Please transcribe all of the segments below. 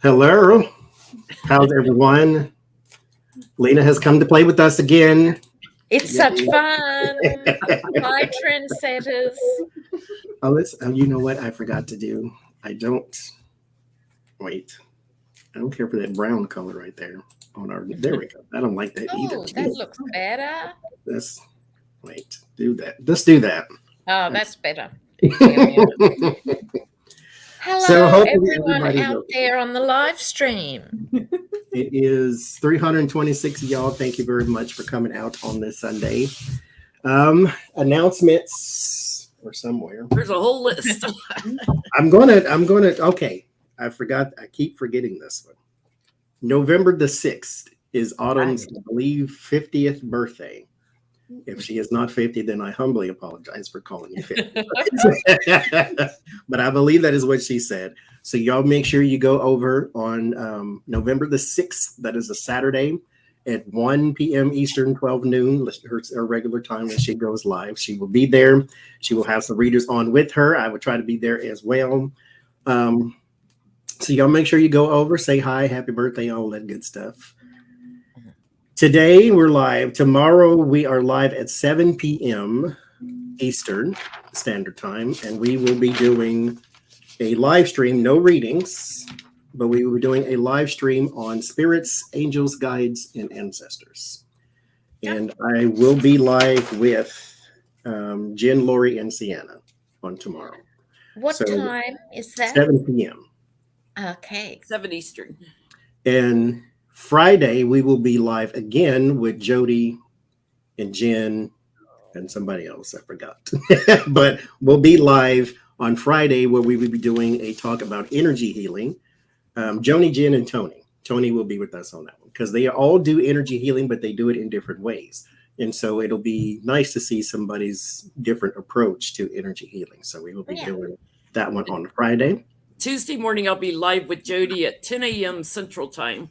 Hello. How's everyone? Lena has come to play with us again. It's such fun. Hi, trendsetters. You know what I forgot to do? I don't care for that brown color right there on our. There we go. I don't like that either. Oh, that looks better. Do that. Let's do that. Oh, that's better. Hello, everyone out there on the live stream. It is 326 of y'all. Thank you very much for coming out on this Sunday. Announcements or somewhere. There's a whole list. I'm gonna. Okay, I forgot. I keep forgetting this one. November the 6th is Autumn's, I believe, 50th birthday. If she is not 50, then I humbly apologize for calling you 50. But I believe that is what she said. So y'all make sure you go over on November the 6th. That is a Saturday at 1 p.m. Eastern, 12 noon, her regular time when she goes live. She will be there. She will have some readers on with her. I will try to be there as well. So y'all make sure you go over, say hi, happy birthday, all that good stuff. Today we're live. Tomorrow we are live at 7 p.m. Eastern Standard Time, and we will be doing a live stream, no readings, but we will be doing a live stream on spirits, angels, guides, and ancestors. And I will be live with Jenn, Lori, and Sienna on tomorrow. What time is that? 7 p.m. Okay. 7 Eastern. And Friday, we will be live again with Jody and Jenn and somebody else. I forgot. But we'll be live on Friday where we will be doing a talk about energy healing. Joni, Jenn, and Tony. Tony will be with us on that one because they all do energy healing, but they do it in different ways. And so it'll be nice to see somebody's different approach to energy healing. So we will be doing that one on Friday. Tuesday morning, I'll be live with Jody at 10 a.m. Central Time.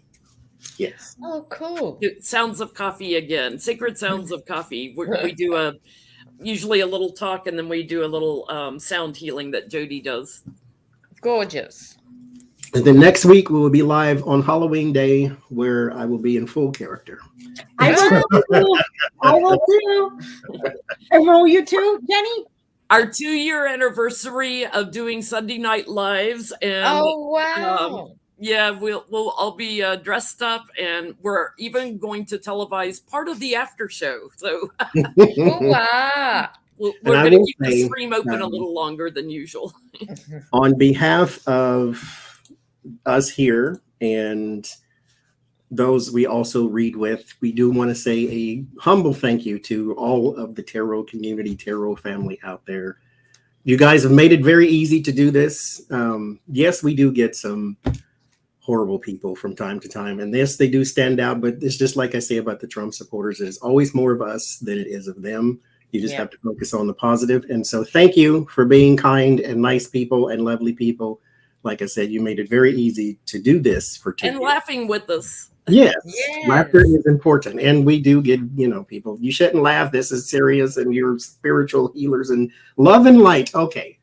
Yes. Oh, cool. Sounds of Coffee again. Sacred Sounds of Coffee. We do usually a little talk, and then we do a little sound healing that Jody does. Gorgeous. And then next week we will be live on Halloween Day, where I will be in full character. I will too. And will you too, Jenny? Our 2-year anniversary of doing Sunday night lives, and oh wow. We'll all be dressed up, and we're even going to televise part of the after show. So wow. We're going to keep the stream open a little longer than usual. On behalf of us here and those we also read with, we do want to say a humble thank you to all of the tarot community, tarot family out there. You guys have made it very easy to do this. Yes, we do get some horrible people from time to time, and yes, they do stand out, but it's just like I say about the Trump supporters, it's always more of us than it is of them. You just have to focus on the positive. And so thank you for being kind and nice people and lovely people. Like I said, you made it very easy to do this for 2 years. And laughing with us. Yes. Laughter is important. And we do get, people, you shouldn't laugh. This is serious, and you're spiritual healers and love and light. Okay.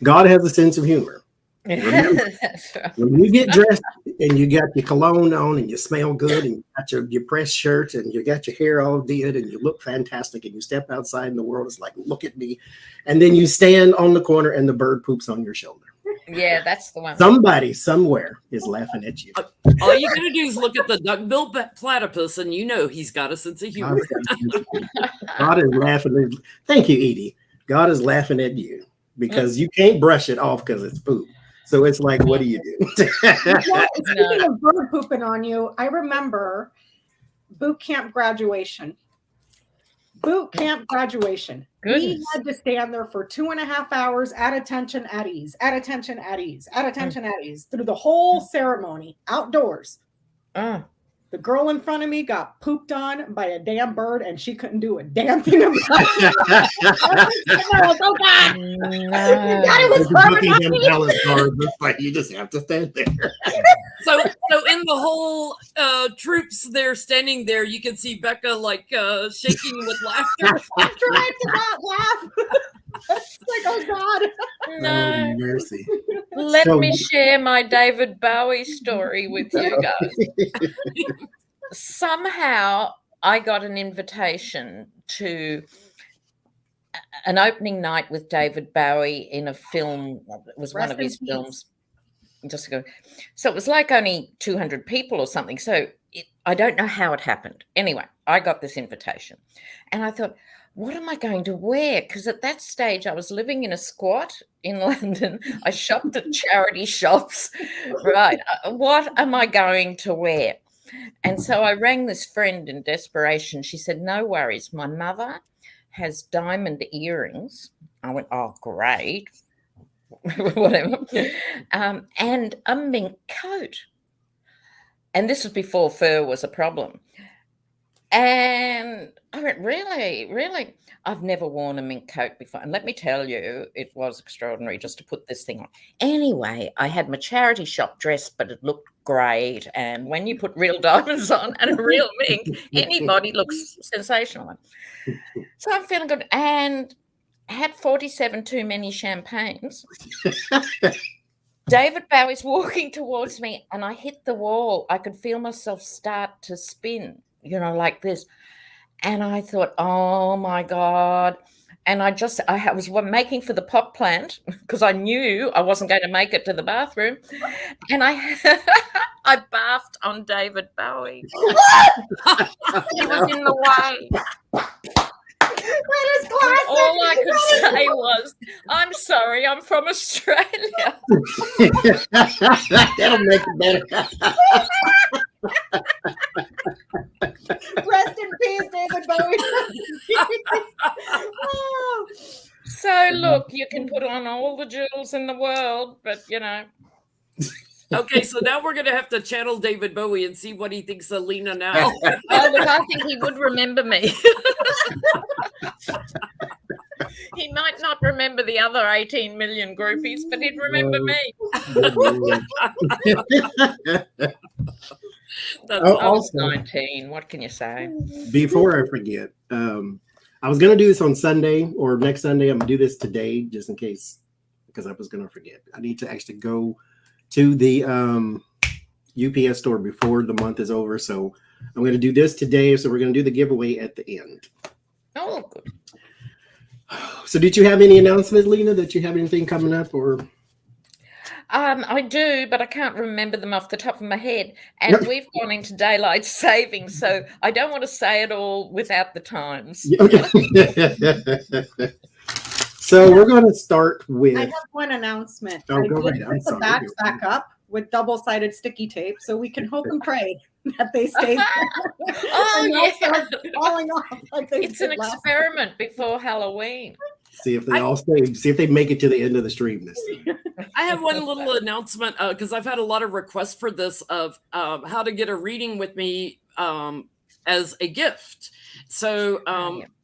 God has a sense of humor. Remember, when you get dressed and you got your cologne on and you smell good and you got your pressed shirt and you got your hair all did and you look fantastic and you step outside in the world, it's like, look at me. And then you stand on the corner and the bird poops on your shoulder. Yeah, that's the one. Somebody somewhere is laughing at you. All you gotta do is look at the duck-billed platypus and he's got a sense of humor. God is laughing. Thank you, Edie. God is laughing at you because you can't brush it off because it's poop. So it's like, what do you do? Speaking of bird pooping on you, I remember boot camp graduation. We had to stand there for 2.5 hours at attention, at ease, at attention, at ease, at attention, at ease, through the whole ceremony, outdoors. The girl in front of me got pooped on by a damn bird, and she couldn't do a damn thing about it. Oh God! You just have to stand there. So in the whole troops there standing there, you can see Becca like shaking with laughter. I'm trying to not laugh. like, oh God. No. Oh, mercy. Let So- me share my David Bowie story with you guys. Somehow I got an invitation to an opening night with David Bowie in a film. It was one of his films. Just ago. So it was like only 200 people or something. So I don't know how it happened. Anyway, I got this invitation and I thought, what am I going to wear? Because at that stage, I was living in a squat in London. I shopped at charity shops. Right. What am I going to wear? And so I rang this friend in desperation. She said, no worries. My mother has diamond earrings. I went, oh, great. Whatever. And a mink coat. And this was before fur was a problem. And I went, really? Really? I've never worn a mink coat before. And let me tell you, it was extraordinary just to put this thing on. Anyway, I had my charity shop dress, but it looked great. And when you put real diamonds on and a real mink, anybody looks sensational. So I'm feeling good. And had 47 too many champagnes. David Bowie's walking towards me and I hit the wall. I could feel myself start to spin, like this. And I thought, oh my God. And I was making for the pot plant because I knew I wasn't going to make it to the bathroom. And I barfed on David Bowie. He was in the way. That is classic. All I could say was, I'm sorry, I'm from Australia. That'll make it better. Rest in peace, David Bowie. Oh. So look, you can put on all the jewels in the world, but Okay, so now we're going to have to channel David Bowie and see what he thinks of Lena now. Oh, look, I think he would remember me. He might not remember the other 18 million groupies, but he'd remember me. That's I was 19. What can you say? Before I forget, I was going to do this on Sunday or next Sunday. I'm going to do this today just in case, because I was going to forget. I need to actually go to the UPS store before the month is over. So I'm going to do this today. So we're going to do the giveaway at the end. Oh, good. So did you have any announcements, Lena, that you have anything coming up or? I do, but I can't remember them off the top of my head. And we've gone into daylight savings, so I don't want to say it all without the times. Okay. So we're going to start with. I have one announcement. Oh, go ahead. Put the backs back up with double-sided sticky tape, so we can hope and pray that they stay. Falling off. Like it's an experiment before Halloween. See if they all stay. See if they make it to the end of the stream this time. I have one little announcement because I've had a lot of requests for this of how to get a reading with me as a gift. So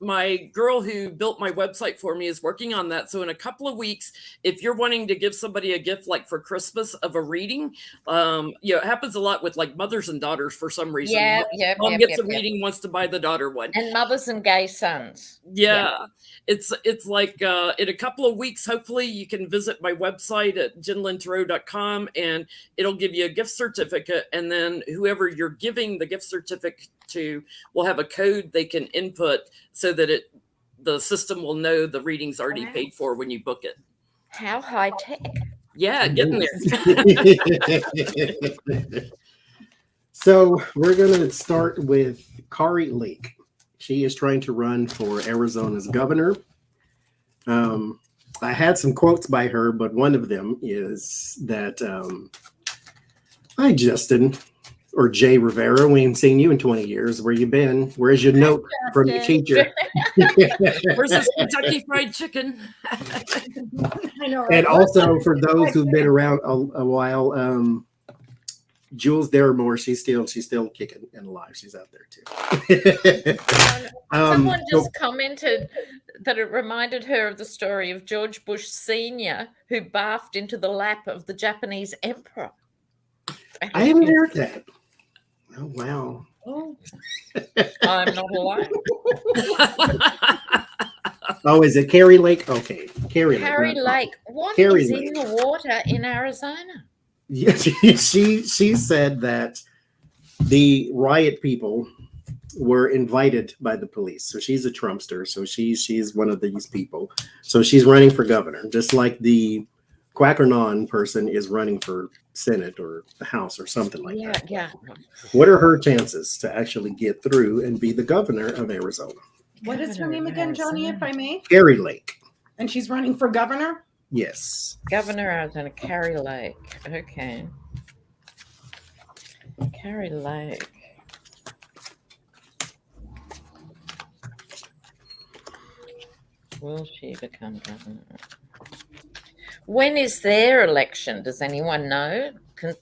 my girl who built my website for me is working on that. So in a couple of weeks, if you're wanting to give somebody a gift like for Christmas of a reading, it happens a lot with like mothers and daughters for some reason. Mom gets a reading, wants to buy the daughter one. And mothers and gay sons. Yeah. It's like in a couple of weeks, hopefully you can visit my website at jennlintarot.com and it'll give you a gift certificate. And then whoever you're giving the gift certificate to will have a code they can input so that the system will know the reading's already paid for when you book it. How high tech. Yeah, getting there. So we're going to start with Kari Lake. She is trying to run for Arizona's governor. I had some quotes by her, but one of them is that, hi, Justin, or Jay Rivera, we ain't seen you in 20 years. Where you been? Where's your note from your teacher? Where's this Kentucky Fried Chicken? I know. And also for those who've been around a while, Jules Deramore, she's still kicking and alive. She's out there too. Someone just commented that it reminded her of the story of George Bush Sr., who barfed into the lap of the Japanese emperor. I haven't heard that. Oh wow! Oh, I'm not alone. Oh, is it Carrie Lake? Okay, Carrie Lake. Carrie Lake. What Carrie is Lake. in the water in Arizona? Yeah, she said that the riot people were invited by the police. So she's a Trumpster. So she's one of these people. So she's running for governor, just like the Quackernon person is running for Senate or the House or something like that. Yeah. What are her chances to actually get through and be the governor of Arizona? What is her name again, Johnny, if I may? Carrie Lake. And she's running for governor? Yes. Governor Arizona, Carrie Lake. Okay. Carrie Lake. Will she become governor? When is their election? Does anyone know? Can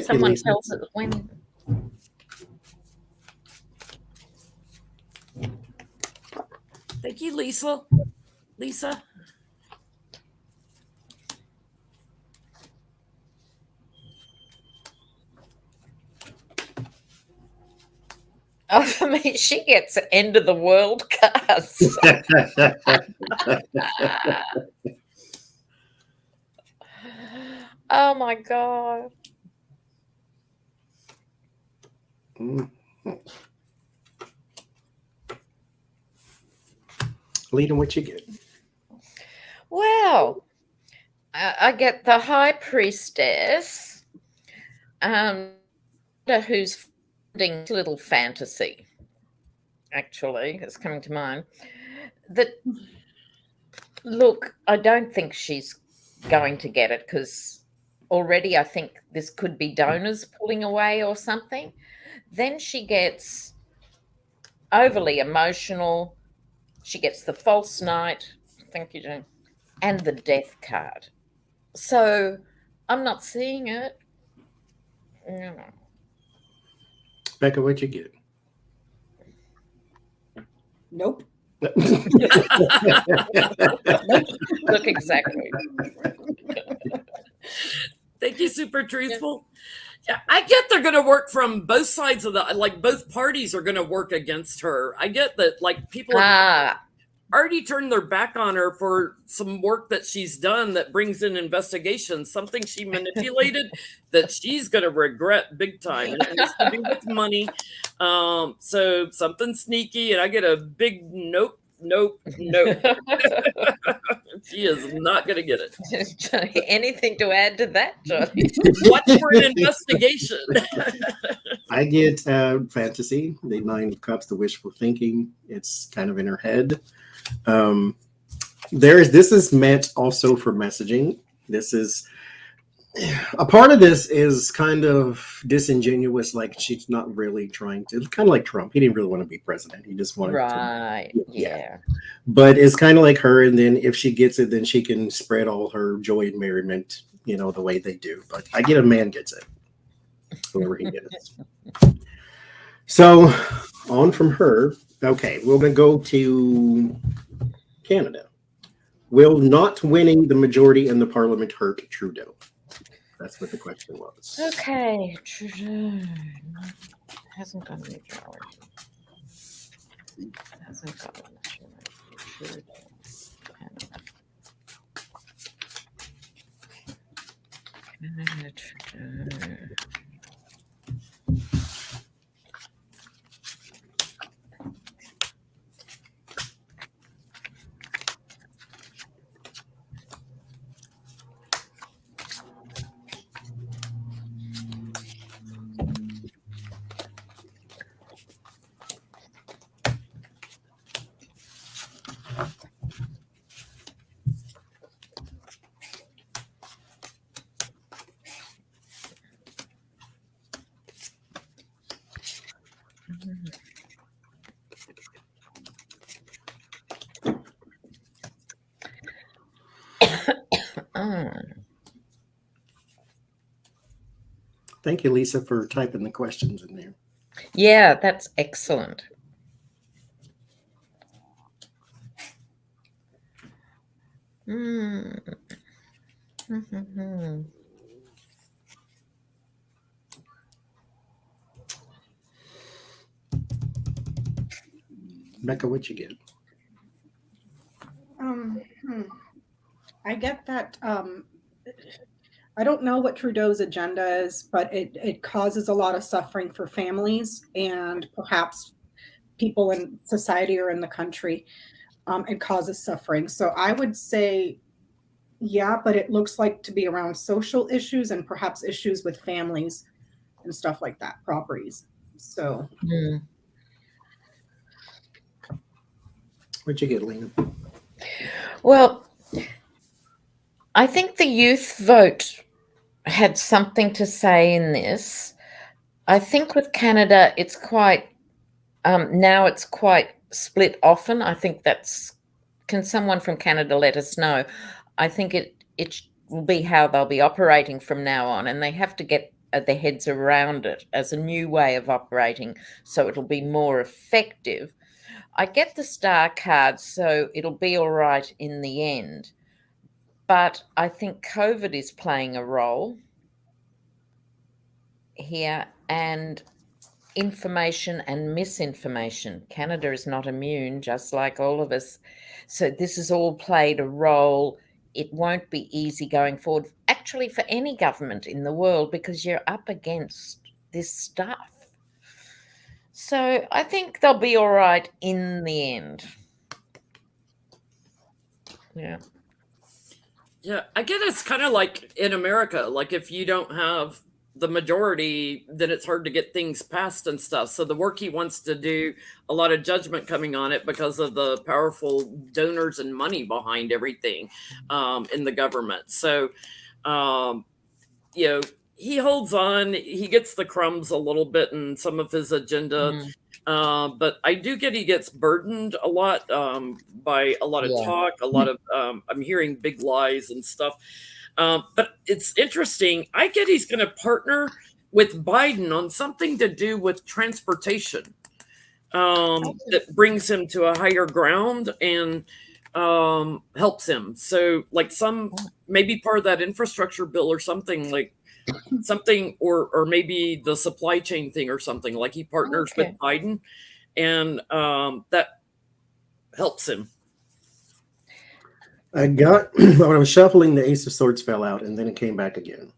someone tell us when? Thank you, Lisa. Lisa. Oh, for me, she gets end of the world cards. Oh my God. Lena, what you get? Well, I get the High Priestess, who's funding little fantasy. Actually, it's coming to mind. That look, I don't think she's going to get it because already I think this could be donors pulling away or something. Then she gets overly emotional. She gets the false knight. Thank you, Jen. And the death card. So I'm not seeing it. No. Becca, what you get? Nope. Look, exactly. Thank you, Super Truthful. Yeah, I get they're going to work from both sides of the, like both parties are going to work against her. I get that, like people have already turned their back on her for some work that she's done that brings in investigations, something she manipulated that she's going to regret big time. And it has to do with money. So something sneaky, and I get a big nope. She is not going to get it. Johnny, anything to add to that, Johnny? Watch for an investigation. I get fantasy, the Nine of Cups, the wishful thinking. It's kind of in her head. This is meant also for messaging. This is a part of this is kind of disingenuous, like she's not really trying to, kind of like Trump. He didn't really want to be president. He just wanted to. Yeah. But it's kind of like her, and then if she gets it, then she can spread all her joy and merriment, the way they do. But I get a man gets it. Whoever he gets. So on from her. Okay, we're going to go to Canada. Will not winning the majority in the parliament hurt Trudeau? That's what the question was. Okay, Trudeau hasn't got a majority. Hasn't got a majority. Canada, Trudeau. Thank you, Lisa, for typing the questions in there. Yeah, that's excellent. Becca, what you get? I get that. I don't know what Trudeau's agenda is, but it causes a lot of suffering for families and perhaps people in society or in the country. It causes suffering. So I would say, yeah, but it looks like to be around social issues and perhaps issues with families and stuff like that, properties. So. What'd you get, Lena? Well, I think the youth vote had something to say in this. I think with Canada, it's quite now it's quite split often. I think can someone from Canada let us know? I think it will be how they'll be operating from now on, and they have to get their heads around it as a new way of operating, so it'll be more effective. I get the star card, so it'll be all right in the end. But I think COVID is playing a role here, and information and misinformation. Canada is not immune, just like all of us. So this has all played a role. It won't be easy going forward, actually, for any government in the world, because you're up against this stuff. So I think they'll be all right in the end. Yeah. Yeah, I get it's kind of like in America. Like if you don't have the majority, then it's hard to get things passed and stuff. So the work he wants to do, a lot of judgment coming on it because of the powerful donors and money behind everything in the government. So, he holds on. He gets the crumbs a little bit in some of his agenda. But I do get he gets burdened a lot by a lot of talk, a lot of I'm hearing big lies and stuff. But it's interesting. I get he's going to partner with Biden on something to do with transportation that brings him to a higher ground and helps him. So like maybe part of that infrastructure bill or something or maybe the supply chain thing or something, like he partners with Biden and that helps him. When I was shuffling, the Ace of Swords fell out and then it came back again.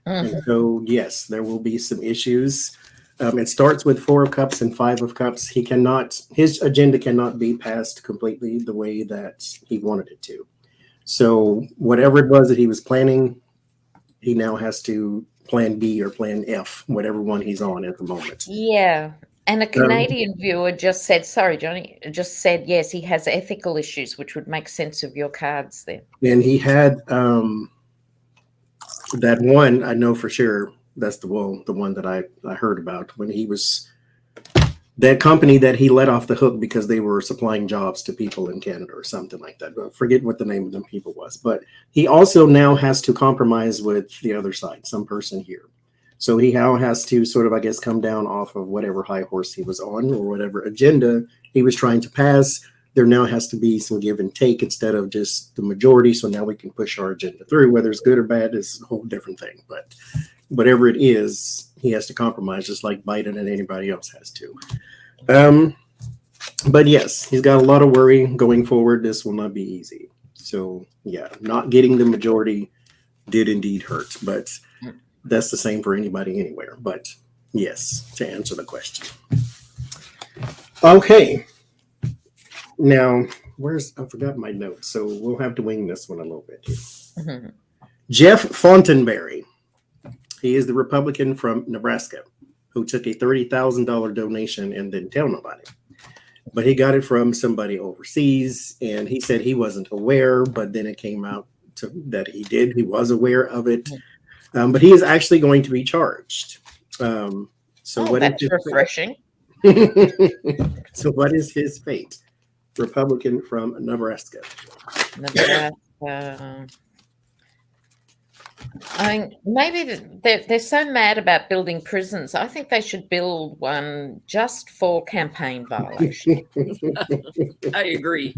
And so, yes, there will be some issues. It starts with 4 of Cups and 5 of Cups. His agenda cannot be passed completely the way that he wanted it to. So whatever it was that he was planning, he now has to plan B or plan F, whatever one he's on at the moment. Yeah. And a Canadian viewer just said, sorry, Johnny, yes, he has ethical issues, which would make sense of your cards there. And he had that one, I know for sure, that's the one that I heard about when he was, that company that he let off the hook because they were supplying jobs to people in Canada or something like that. I forget what the name of them people was. But he also now has to compromise with the other side, some person here. So he now has to sort of, I guess, come down off of whatever high horse he was on or whatever agenda he was trying to pass. There now has to be some give and take instead of just the majority. So now we can push our agenda through. Whether it's good or bad is a whole different thing. But whatever it is, he has to compromise just like Biden and anybody else has to. But yes, he's got a lot of worry going forward. This will not be easy. So yeah, not getting the majority did indeed hurt, but that's the same for anybody anywhere. But yes, to answer the question. Okay. Now, I forgot my notes, so we'll have to wing this one a little bit here. Jeff Fontenberry. He is the Republican from Nebraska who took a $30,000 donation and didn't tell nobody. But he got it from somebody overseas, and he said he wasn't aware, but then it came out that he did. He was aware of it. But he is actually going to be charged. That's refreshing. So what is his fate? Republican from Nebraska. I mean, maybe they're so mad about building prisons. I think they should build one just for campaign violation. I agree.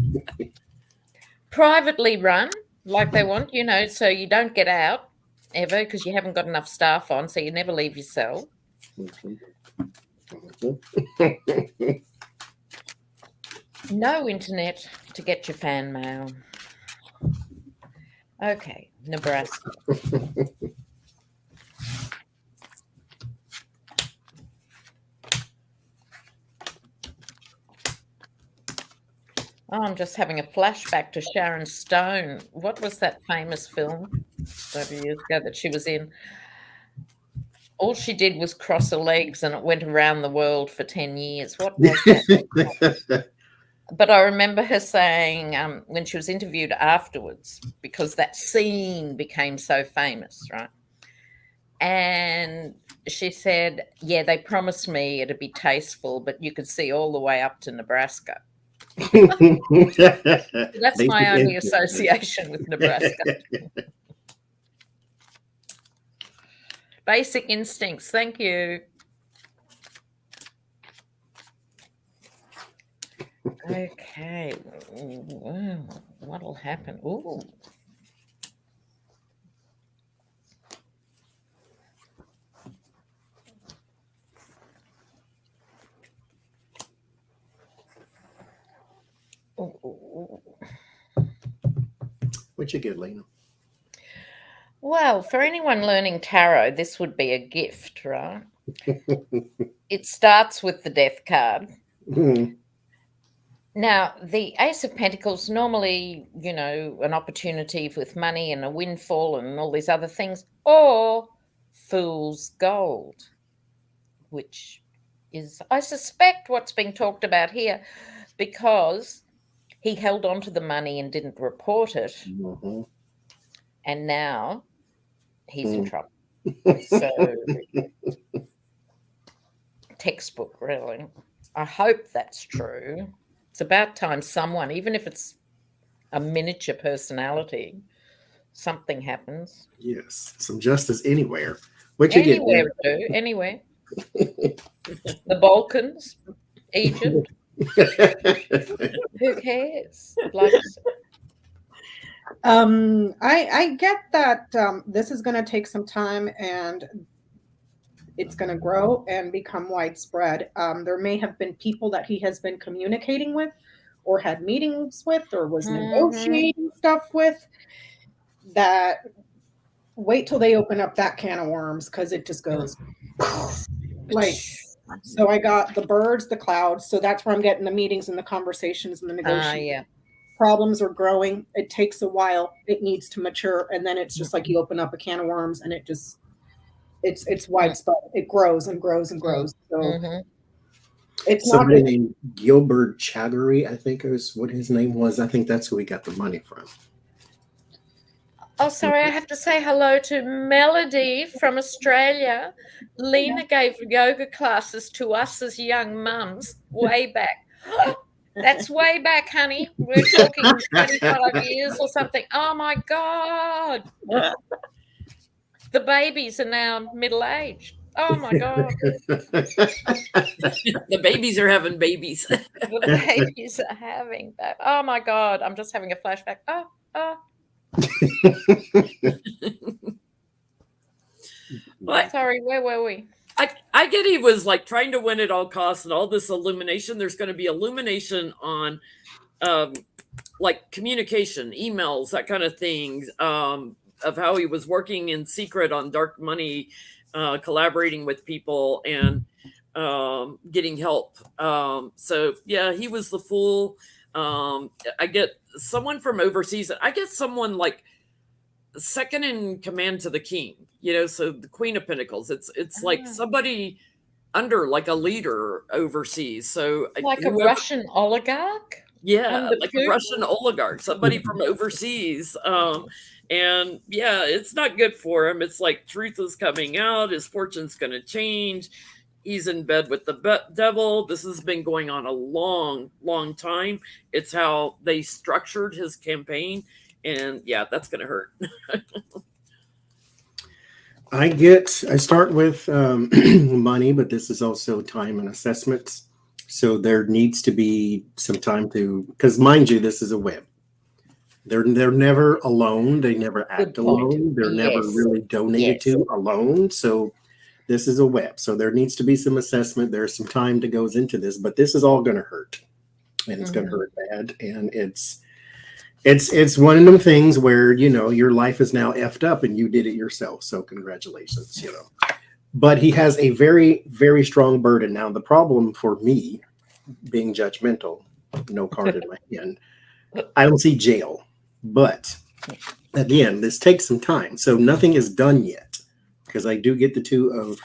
Privately run, like they want, so you don't get out ever because you haven't got enough staff on, so you never leave your cell. No internet to get your fan mail. Okay, Nebraska. Oh, I'm just having a flashback to Sharon Stone. What was that famous film 30 years ago that she was in? All she did was cross her legs and it went around the world for 10 years. What was that? But I remember her saying when she was interviewed afterwards, because that scene became so famous, right? And she said, yeah, they promised me it'd be tasteful, but you could see all the way up to Nebraska. That's my only association with Nebraska. Basic instincts. Thank you. Okay. What'll happen? Ooh. What you get, Lena? Well, for anyone learning tarot, this would be a gift, right? It starts with the death card. Mm. Now, the Ace of Pentacles, normally, you know, an opportunity with money and a windfall and all these other things, or Fool's Gold, which is, I suspect, what's being talked about here, because he held on to the money and didn't report it. Mm-hmm. And now he's in trouble. So, textbook, really. I hope that's true. It's about time someone, even if it's a miniature personality, something happens. Yes, some justice anywhere. What you Anywhere, get? Anywhere. The Balkans, Egypt. Who cares? Like, I get that this is going to take some time and it's going to grow and become widespread. There may have been people that he has been communicating with or had meetings with or was negotiating stuff with that wait till they open up that can of worms, because it just goes like, so I got the birds, the clouds. So that's where I'm getting the meetings and the conversations and the negotiations. yeah. Problems are growing. It takes a while. It needs to mature. And then it's just like you open up a can of worms and it just, it's widespread. It grows and grows and grows. So it's somebody not named Gilbert Chaggery, I think is what his name was. I think that's who we got the money from. Oh, sorry, I have to say hello to Melody from Australia. Lena gave yoga classes to us as young mums way back. That's way back, honey. We're talking 25 years or something. Oh, my God. The babies are now middle-aged. Oh, my God. The babies are having babies. The babies are having that. Oh, my God. I'm just having a flashback. Oh. Sorry, where were we? I get he was like trying to win at all costs and all this illumination. There's going to be illumination on like communication, emails, that kind of thing, of how he was working in secret on dark money, collaborating with people and getting help. So yeah, he was the fool. I get someone from overseas. I get someone like second in command to the king, you know, so the Queen of Pentacles. It's like somebody under like a leader overseas. So like a Russian oligarch? Yeah, like a Russian oligarch, somebody from overseas. And yeah, it's not good for him. It's like truth is coming out. His fortune's going to change. He's in bed with the devil. This has been going on a long, long time. It's how they structured his campaign. And yeah, that's going to hurt. I start with money, but this is also time and assessments. So there needs to be some time to, because mind you, this is a web. They're never alone. They never act alone. They're never really donated to alone. So this is a web. So there needs to be some assessment. There's some time that goes into this, but this is all going to hurt, and it's going to hurt bad. And It's one of them things where, you know, your life is now effed up and you did it yourself. So congratulations, you know. But he has a very, very strong burden. Now, the problem for me, being judgmental, no card in my hand, I don't see jail. But again, this takes some time. So nothing is done yet, because I do get the Two of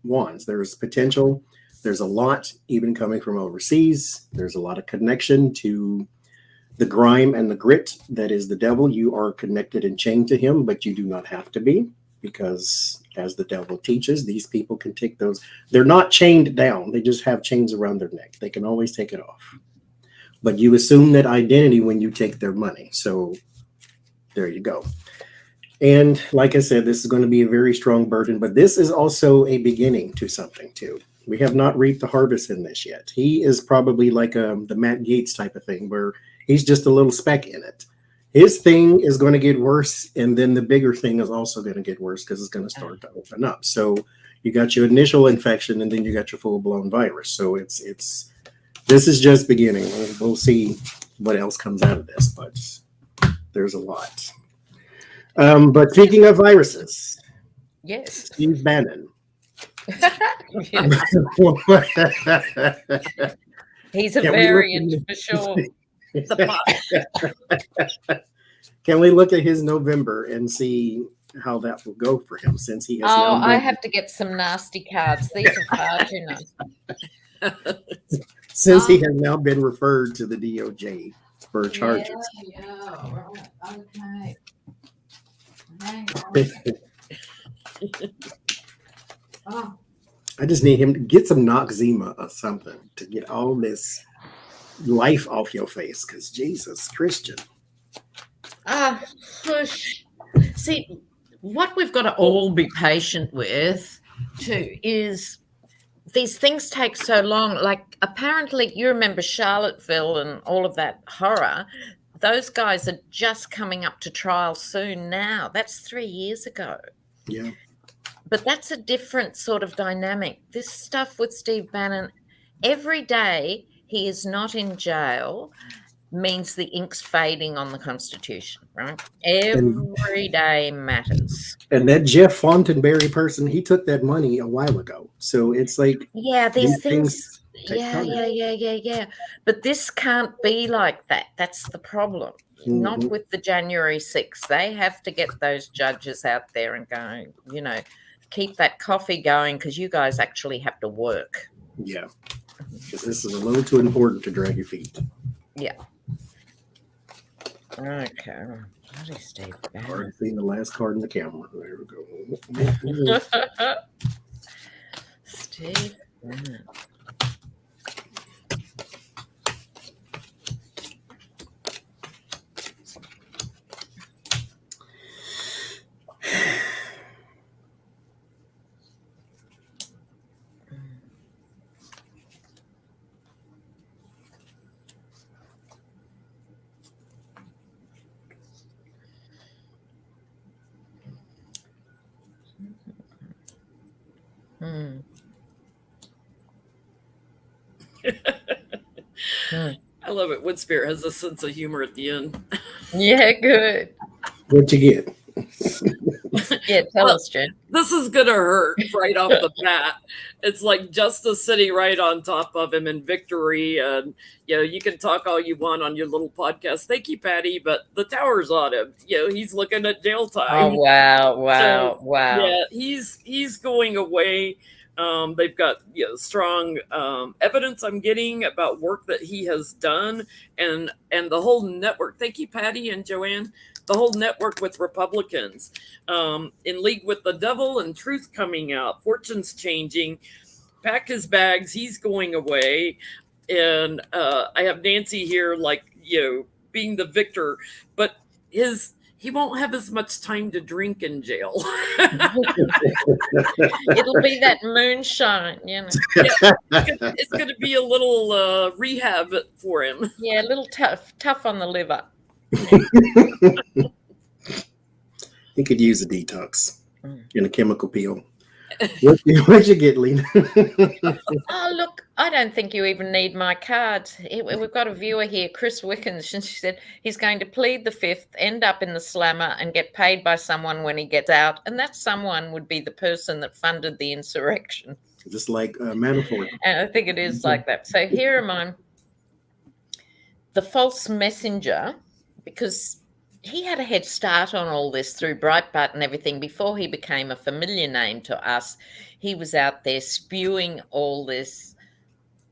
Wands. There's potential. There's a lot even coming from overseas. There's a lot of connection to the grime and the grit that is the devil. You are connected and chained to him, but you do not have to be, because as the devil teaches, these people can take those. They're not chained down. They just have chains around their neck. They can always take it off. But you assume that identity when you take their money. So there you go. And like I said, this is going to be a very strong burden, but this is also a beginning to something too. We have not reaped the harvest in this yet. He is probably like the Matt Gaetz type of thing, where he's just a little speck in it. His thing is going to get worse, and then the bigger thing is also going to get worse because it's going to start to open up. So you got your initial infection, and then you got your full-blown virus. So this is just beginning. We'll see what else comes out of this, but there's a lot. But speaking of viruses, yes, Steve Bannon. He's a variant for sure. Can we look at his November and see how that will go for him, since he has now I have to get some nasty cards. These are far too nasty. Since he has now been referred to the DOJ for charges. Yeah, right. Okay. Oh. I just need him to get some Noxzema or something to get all this life off your face, because Jesus Christian. Push. See, what we've got to all be patient with too is these things take so long. Like, apparently, you remember Charlottesville and all of that horror. Those guys are just coming up to trial soon now. That's 3 years ago. Yeah. But that's a different sort of dynamic. This stuff with Steve Bannon, every day he is not in jail means the ink's fading on the Constitution, right? Every day matters. And that Jeff Fontenberry person, he took that money a while ago. So it's like, yeah, these things take time. Yeah. But this can't be like that. That's the problem. Mm-hmm. Not with the January 6th. They have to get those judges out there and go, you know, keep that coffee going, because you guys actually have to work. Yeah. Because this is a little too important to drag your feet. Yeah. Okay. Bloody Steve Bannon. Already seen the last card in the camera. There we go. Steve Bannon. I love it. Woodspirit has a sense of humor at the end. Yeah, good. What'd you get? Yeah, tell us, Jen. This is gonna hurt right off the bat. It's like Justice City right on top of him in victory, and you know, you can talk all you want on your little podcast. Thank you, Patty, but the tower's on him. You know, he's looking at jail time. Oh wow. Yeah, he's going away. They've got, you know, strong evidence I'm getting about work that he has done, and the whole network. Thank you, Patty and Joanne. The whole network with Republicans in league with the devil, and truth coming out. Fortune's changing. Pack his bags. He's going away, and I have Nancy here, like, you know, being the victor, but he won't have as much time to drink in jail. It'll be that moonshine, you know. Yeah, it's going to be a little rehab for him. Yeah, a little tough on the liver. He could use a detox and a chemical peel. What'd you get, Lena? Oh, look, I don't think you even need my cards. We've got a viewer here, Chris Wickens, and she said he's going to plead the fifth, end up in the slammer, and get paid by someone when he gets out. And that someone would be the person that funded the insurrection. Just like Manafort. And I think it is like that. So here are mine. The false messenger, because he had a head start on all this through Breitbart and everything before he became a familiar name to us. He was out there spewing all this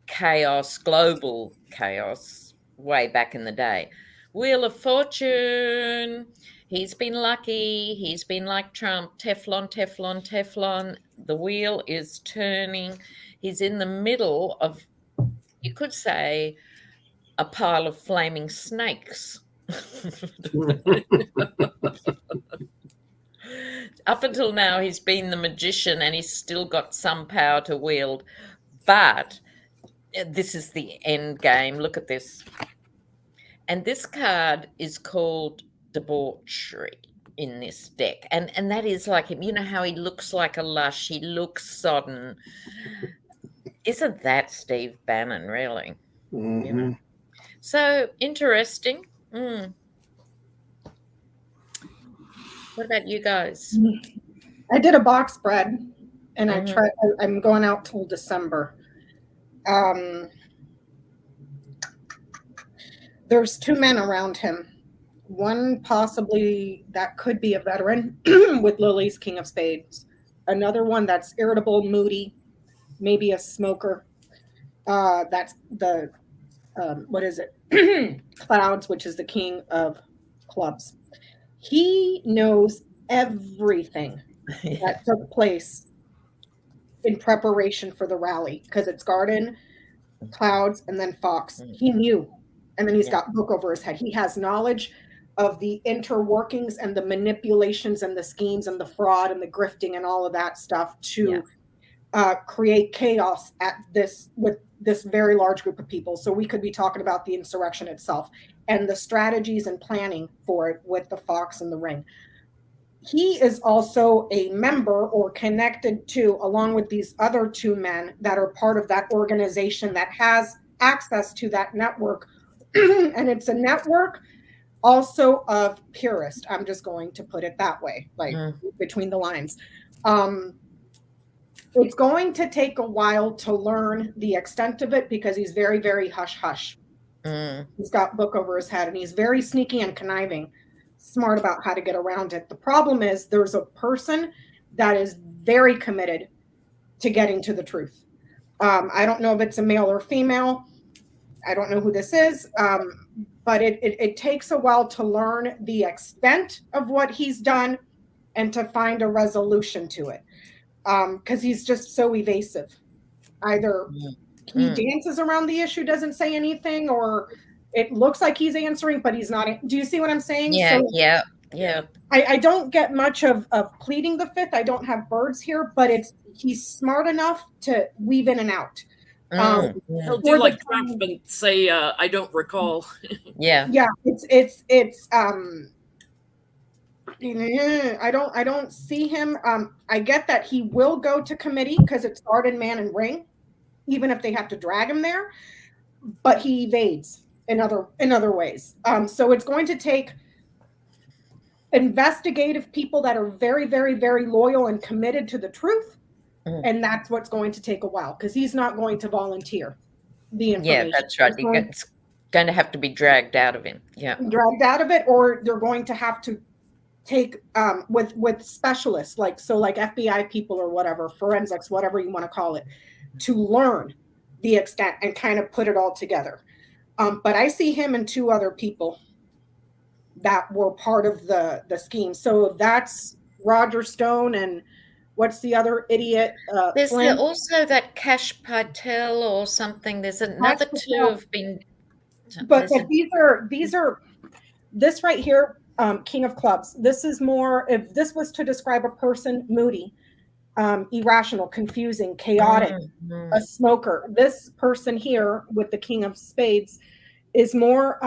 chaos, global chaos, way back in the day. Wheel of Fortune. He's been lucky. He's been like Trump. Teflon, Teflon, Teflon. The wheel is turning. He's in the middle of, you could say, a pile of flaming snakes. Up until now, he's been the magician and he's still got some power to wield. But this is the end game. Look at this. And this card is called Debauchery in this deck. And that is like him. You know how he looks like a lush. He looks sodden. Isn't that Steve Bannon, really? Mm-hmm. You know? So interesting. What about you guys? I did a box spread, and I'm going out till December. There's two men around him. One possibly that could be a veteran with Lily's King of Spades. Another one that's irritable, moody, maybe a smoker. That's the what is it? Clouds, which is the King of Clubs. He knows everything that took place in preparation for the rally, because it's Garden, Clouds, and then Fox. He knew. And then he's got book over his head. He has knowledge of the interworkings and the manipulations and the schemes and the fraud and the grifting and all of that stuff to create chaos with this very large group of people. So we could be talking about the insurrection itself and the strategies and planning for it with the Fox and the Ring. He is also a member or connected to, along with these other two men that are part of that organization that has access to that network. And it's a network also of purists. I'm just going to put it that way, like between the lines. It's going to take a while to learn the extent of it because he's very, very hush-hush. He's got book over his head and he's very sneaky and conniving, smart about how to get around it. The problem is there's a person that is very committed to getting to the truth. I don't know if it's a male or female. I don't know who this is, but it takes a while to learn the extent of what he's done and to find a resolution to it. Because he's just so evasive. Either he dances around the issue, doesn't say anything, or it looks like he's answering, but he's not. Do you see what I'm saying? Yeah, so yeah. I don't get much of pleading the fifth. I don't have birds here, but he's smart enough to weave in and out. He'll do like Trump and say, "I don't recall." Yeah. It's I don't see him. I get that he will go to committee because it's Garden, Man, and Ring, even if they have to drag him there. But he evades in other ways. So it's going to take investigative people that are very, very, very loyal and committed to the truth. And that's what's going to take a while because he's not going to volunteer the information. Yeah, that's right. It's going to have to be dragged out of him. Yeah. Dragged out of it, or they're going to have to take with specialists like FBI people or whatever, forensics, whatever you want to call it, to learn the extent and kind of put it all together. But I see him and two other people that were part of the scheme. So that's Roger Stone and what's the other idiot? There's also that Cash Patel or something. There's another two have been. But these are this right here. King of Clubs. This is more, if this was to describe a person, moody, irrational, confusing, chaotic, a smoker. This person here with the King of Spades is more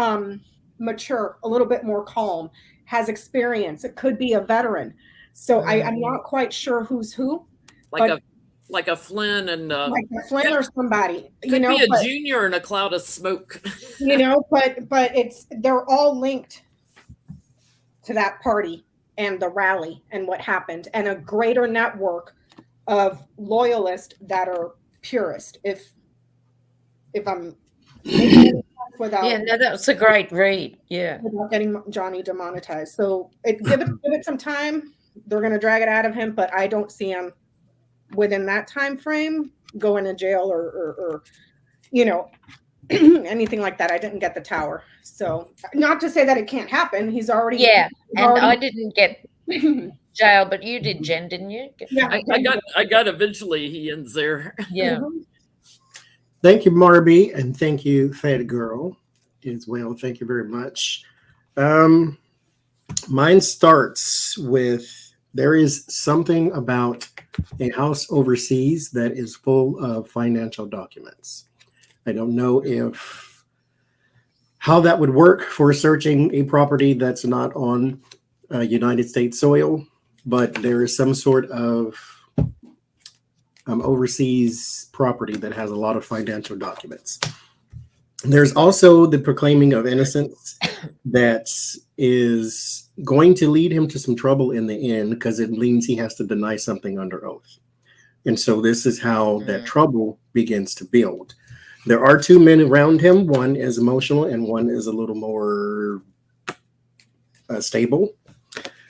mature, a little bit more calm, has experience. It could be a veteran. So I'm not quite sure who's who, like a Flynn and like a Flynn or somebody. Could be a junior in a cloud of smoke. But they're all linked to that party and the rally and what happened, and a greater network of loyalists that are purist. If I'm without that was a great read. Yeah, without getting Johnny demonetized. So give it some time. They're going to drag it out of him, but I don't see him within that time frame going to jail or anything like that. I didn't get the tower, so not to say that it can't happen. He's already I didn't get jail, but you did, Jen, didn't you? Yeah, I got eventually. He ends there. Yeah. Thank you, Marby, and thank you, Fed Girl, as well. Thank you very much. Mine starts with, there is something about a house overseas that is full of financial documents. I don't know how that would work for searching a property that's not on United States soil, but there is some sort of overseas property that has a lot of financial documents. There's also the proclaiming of innocence that is going to lead him to some trouble in the end, because it means he has to deny something under oath. And so this is how that trouble begins to build. There are two men around him. One is emotional and one is a little more stable.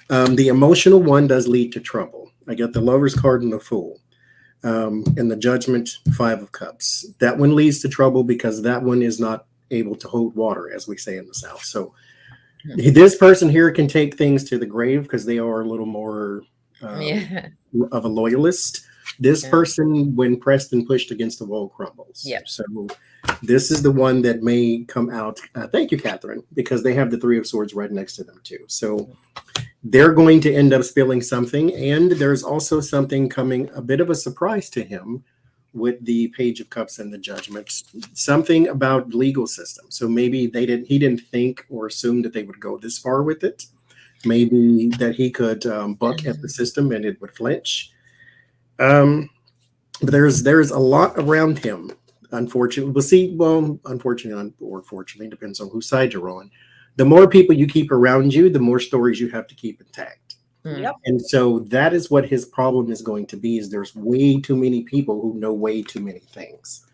The emotional one does lead to trouble. I got the Lover's card and the Fool. And the Judgment, 5 of Cups. That one leads to trouble because that one is not able to hold water, as we say in the South. So this person here can take things to the grave because they are a little more of a loyalist. This person, when pressed and pushed against the wall, crumbles. Yep. So this is the one that may come out. Thank you, Catherine, because they have the 3 of Swords right next to them too. So they're going to end up spilling something. And there's also something coming, a bit of a surprise to him with the Page of Cups and the Judgment, something about legal system. So maybe he didn't think or assume that they would go this far with it. Maybe that he could buck at the system and it would flinch. But there's a lot around him. Unfortunately, unfortunately or fortunately, depends on whose side you're on. The more people you keep around you, the more stories you have to keep intact. Yep. And so that is what his problem is going to be, is there's way too many people who know way too many things.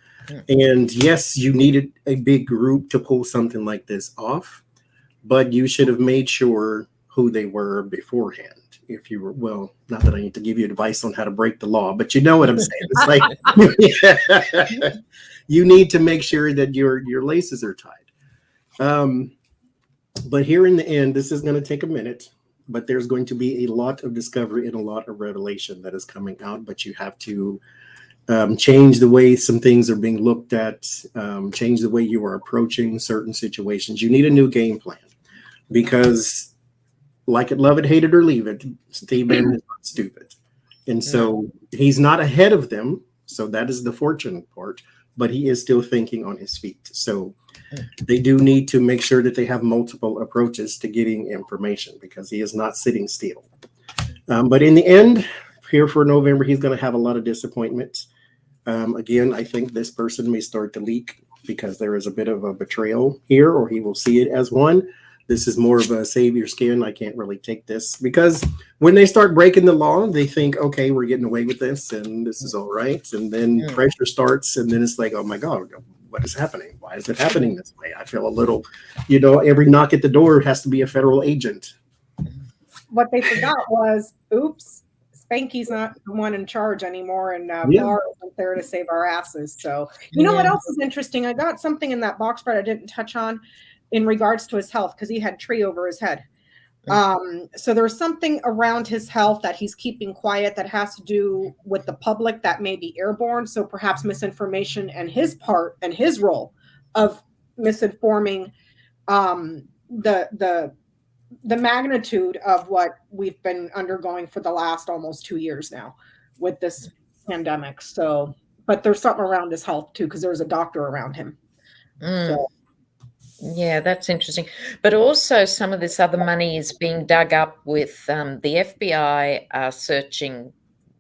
And yes, you needed a big group to pull something like this off, but you should have made sure who they were beforehand. If you were, well, not that I need to give you advice on how to break the law, but you know what I'm saying. It's like you need to make sure that your laces are tied. But here in the end, this is going to take a minute, but there's going to be a lot of discovery and a lot of revelation that is coming out. But you have to change the way some things are being looked at, change the way you are approaching certain situations. You need a new game plan, because like it, love it, hate it, or leave it, Steve Bannon is not stupid. And so he's not ahead of them. So that is the fortunate part, but he is still thinking on his feet. So they do need to make sure that they have multiple approaches to getting information, because he is not sitting still. But in the end, here for November, he's going to have a lot of disappointment. Again, I think this person may start to leak because there is a bit of a betrayal here, or he will see it as one. This is more of a save your skin. I can't really take this, because when they start breaking the law, they think, okay, we're getting away with this and this is all right. And then pressure starts, and then it's like, oh my God, what is happening? Why is it happening this way? I feel a little, every knock at the door has to be a federal agent. What they forgot was, oops, Spanky's not the one in charge anymore, and Barr isn't there to save our asses. So, what else is interesting? I got something in that box spread I didn't touch on in regards to his health, because he had tree over his head. So there's something around his health that he's keeping quiet that has to do with the public that may be airborne. So perhaps misinformation and his part and his role of misinforming the magnitude of what we've been undergoing for the last almost 2 years now with this pandemic. So, but there's something around his health too, because there's a doctor around him. So. Yeah, that's interesting. But also some of this other money is being dug up with the FBI searching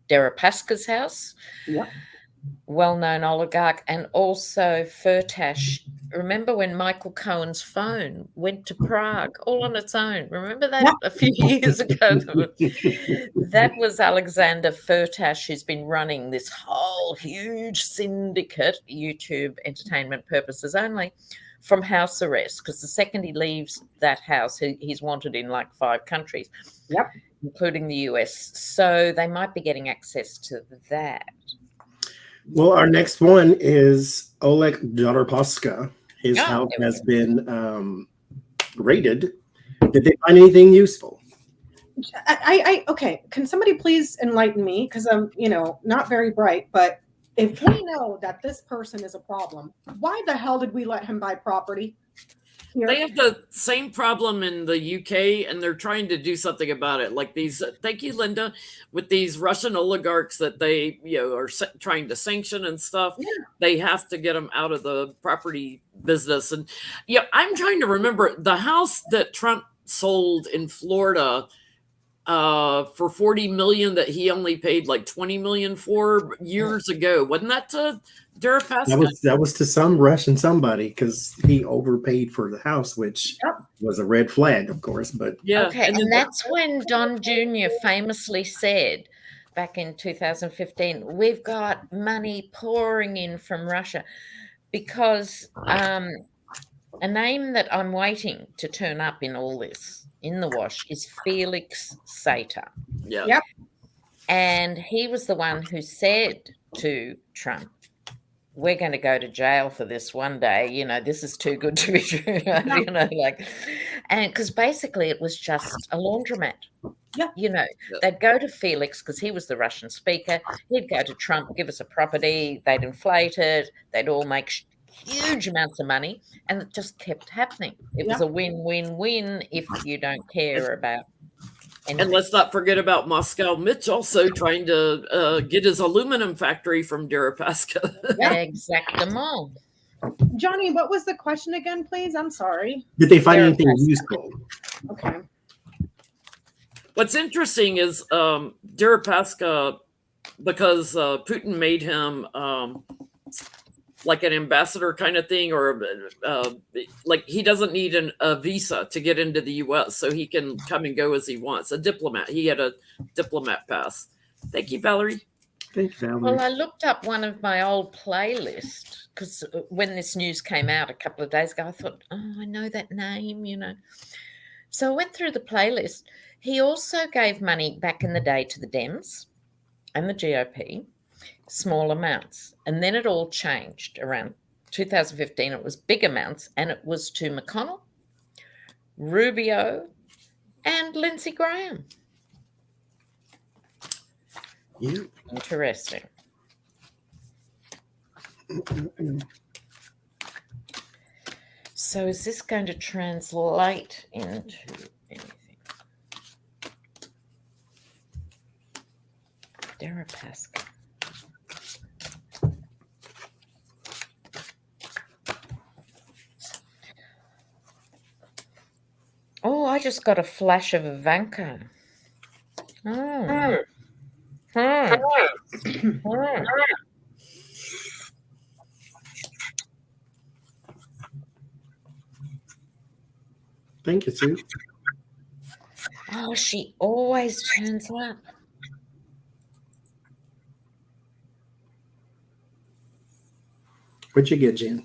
Deripaska's house. Yep. Well-known oligarch, and also Firtash. Remember when Michael Cohen's phone went to Prague all on its own? Remember that a few years ago? That was Alexander Firtash, who's been running this whole huge syndicate, YouTube entertainment purposes only, from house arrest, because the second he leaves that house, he's wanted in like 5 countries, including the US. So they might be getting access to that. Well, our next one is Alec Baldwin. His house has been raided. Did they find anything useful? Okay. Can somebody please enlighten me? Because I'm, not very bright, but if we know that this person is a problem, why the hell did we let him buy property here? They have the same problem in the UK, and they're trying to do something about it. Like these, thank you, Linda, with these Russian oligarchs that they, are trying to sanction and stuff. Yeah. They have to get them out of the property business. And I'm trying to remember the house that Trump sold in Florida for $40 million that he only paid like $20 million for years ago. Wasn't that to Deripaska? That was to some Russian somebody, because he overpaid for the house, which was a red flag, of course. But okay, and that's when Don Jr. famously said back in 2015, "We've got money pouring in from Russia," because a name that I'm waiting to turn up in all this in the wash is Felix Sater. Yeah. Yep. And he was the one who said to Trump, "We're going to go to jail for this one day. This is too good to be true." And because basically it was just a laundromat. Yeah. They'd go to Felix because he was the Russian speaker. He'd go to Trump, give us a property. They'd inflate it. They'd all make huge amounts of money, and it just kept happening. It was a win-win-win if you don't care about anything. And let's not forget about Moscow Mitch also trying to get his aluminum factory from Deripaska. Exactement. Johnny, what was the question again, please? I'm sorry. Did they find anything useful? Okay. What's interesting is Deripaska, because Putin made him like an ambassador kind of thing, or like he doesn't need a visa to get into the U.S., so he can come and go as he wants. A diplomat. He had a diplomat pass. Thank you, Valerie. Thank you, Valerie. Well, I looked up one of my old playlists because when this news came out a couple of days ago, I thought, I know that name, So I went through the playlist. He also gave money back in the day to the Dems and the GOP, small amounts. And then it all changed around 2015. It was big amounts, and it was to McConnell, Rubio, and Lindsey Graham. Yeah. Interesting. So is this going to translate into anything? Deripaska. Oh, I just got a flash of Ivanka. Oh. Thank you, Sue. Oh, she always turns up. What'd you get, Jen?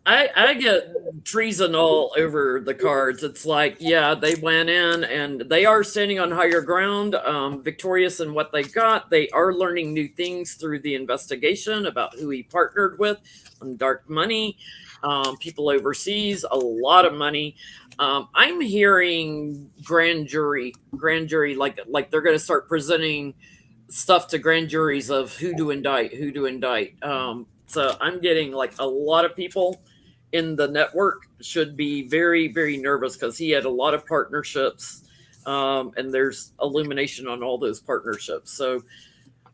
I get treason all over the cards. It's like, they went in and they are standing on higher ground, victorious in what they got. They are learning new things through the investigation about who he partnered with on dark money, people overseas, a lot of money. I'm hearing grand jury, like they're going to start presenting stuff to grand juries of who to indict. So I'm getting like a lot of people in the network should be very, very nervous because he had a lot of partnerships, and there's illumination on all those partnerships. So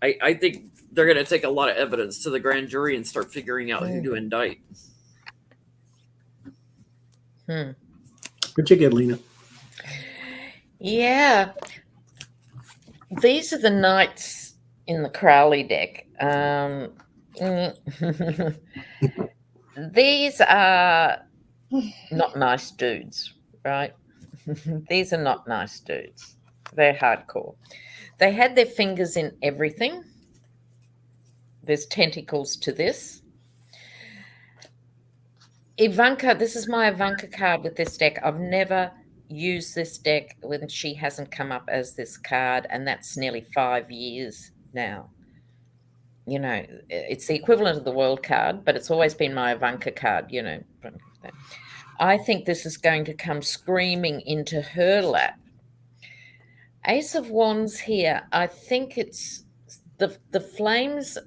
I think they're going to take a lot of evidence to the grand jury and start figuring out who to indict. What'd you get, Lena? Yeah. These are the knights in the Crowley deck. These are not nice dudes, right? These are not nice dudes. They're hardcore. They had their fingers in everything. There's tentacles to this. Ivanka, this is my Ivanka card with this deck. I've never used this deck when she hasn't come up as this card, and that's nearly 5 years now. You know, it's the equivalent of the world card, but it's always been my Ivanka card, you know. I think this is going to come screaming into her lap. Ace of Wands here, I think it's the flames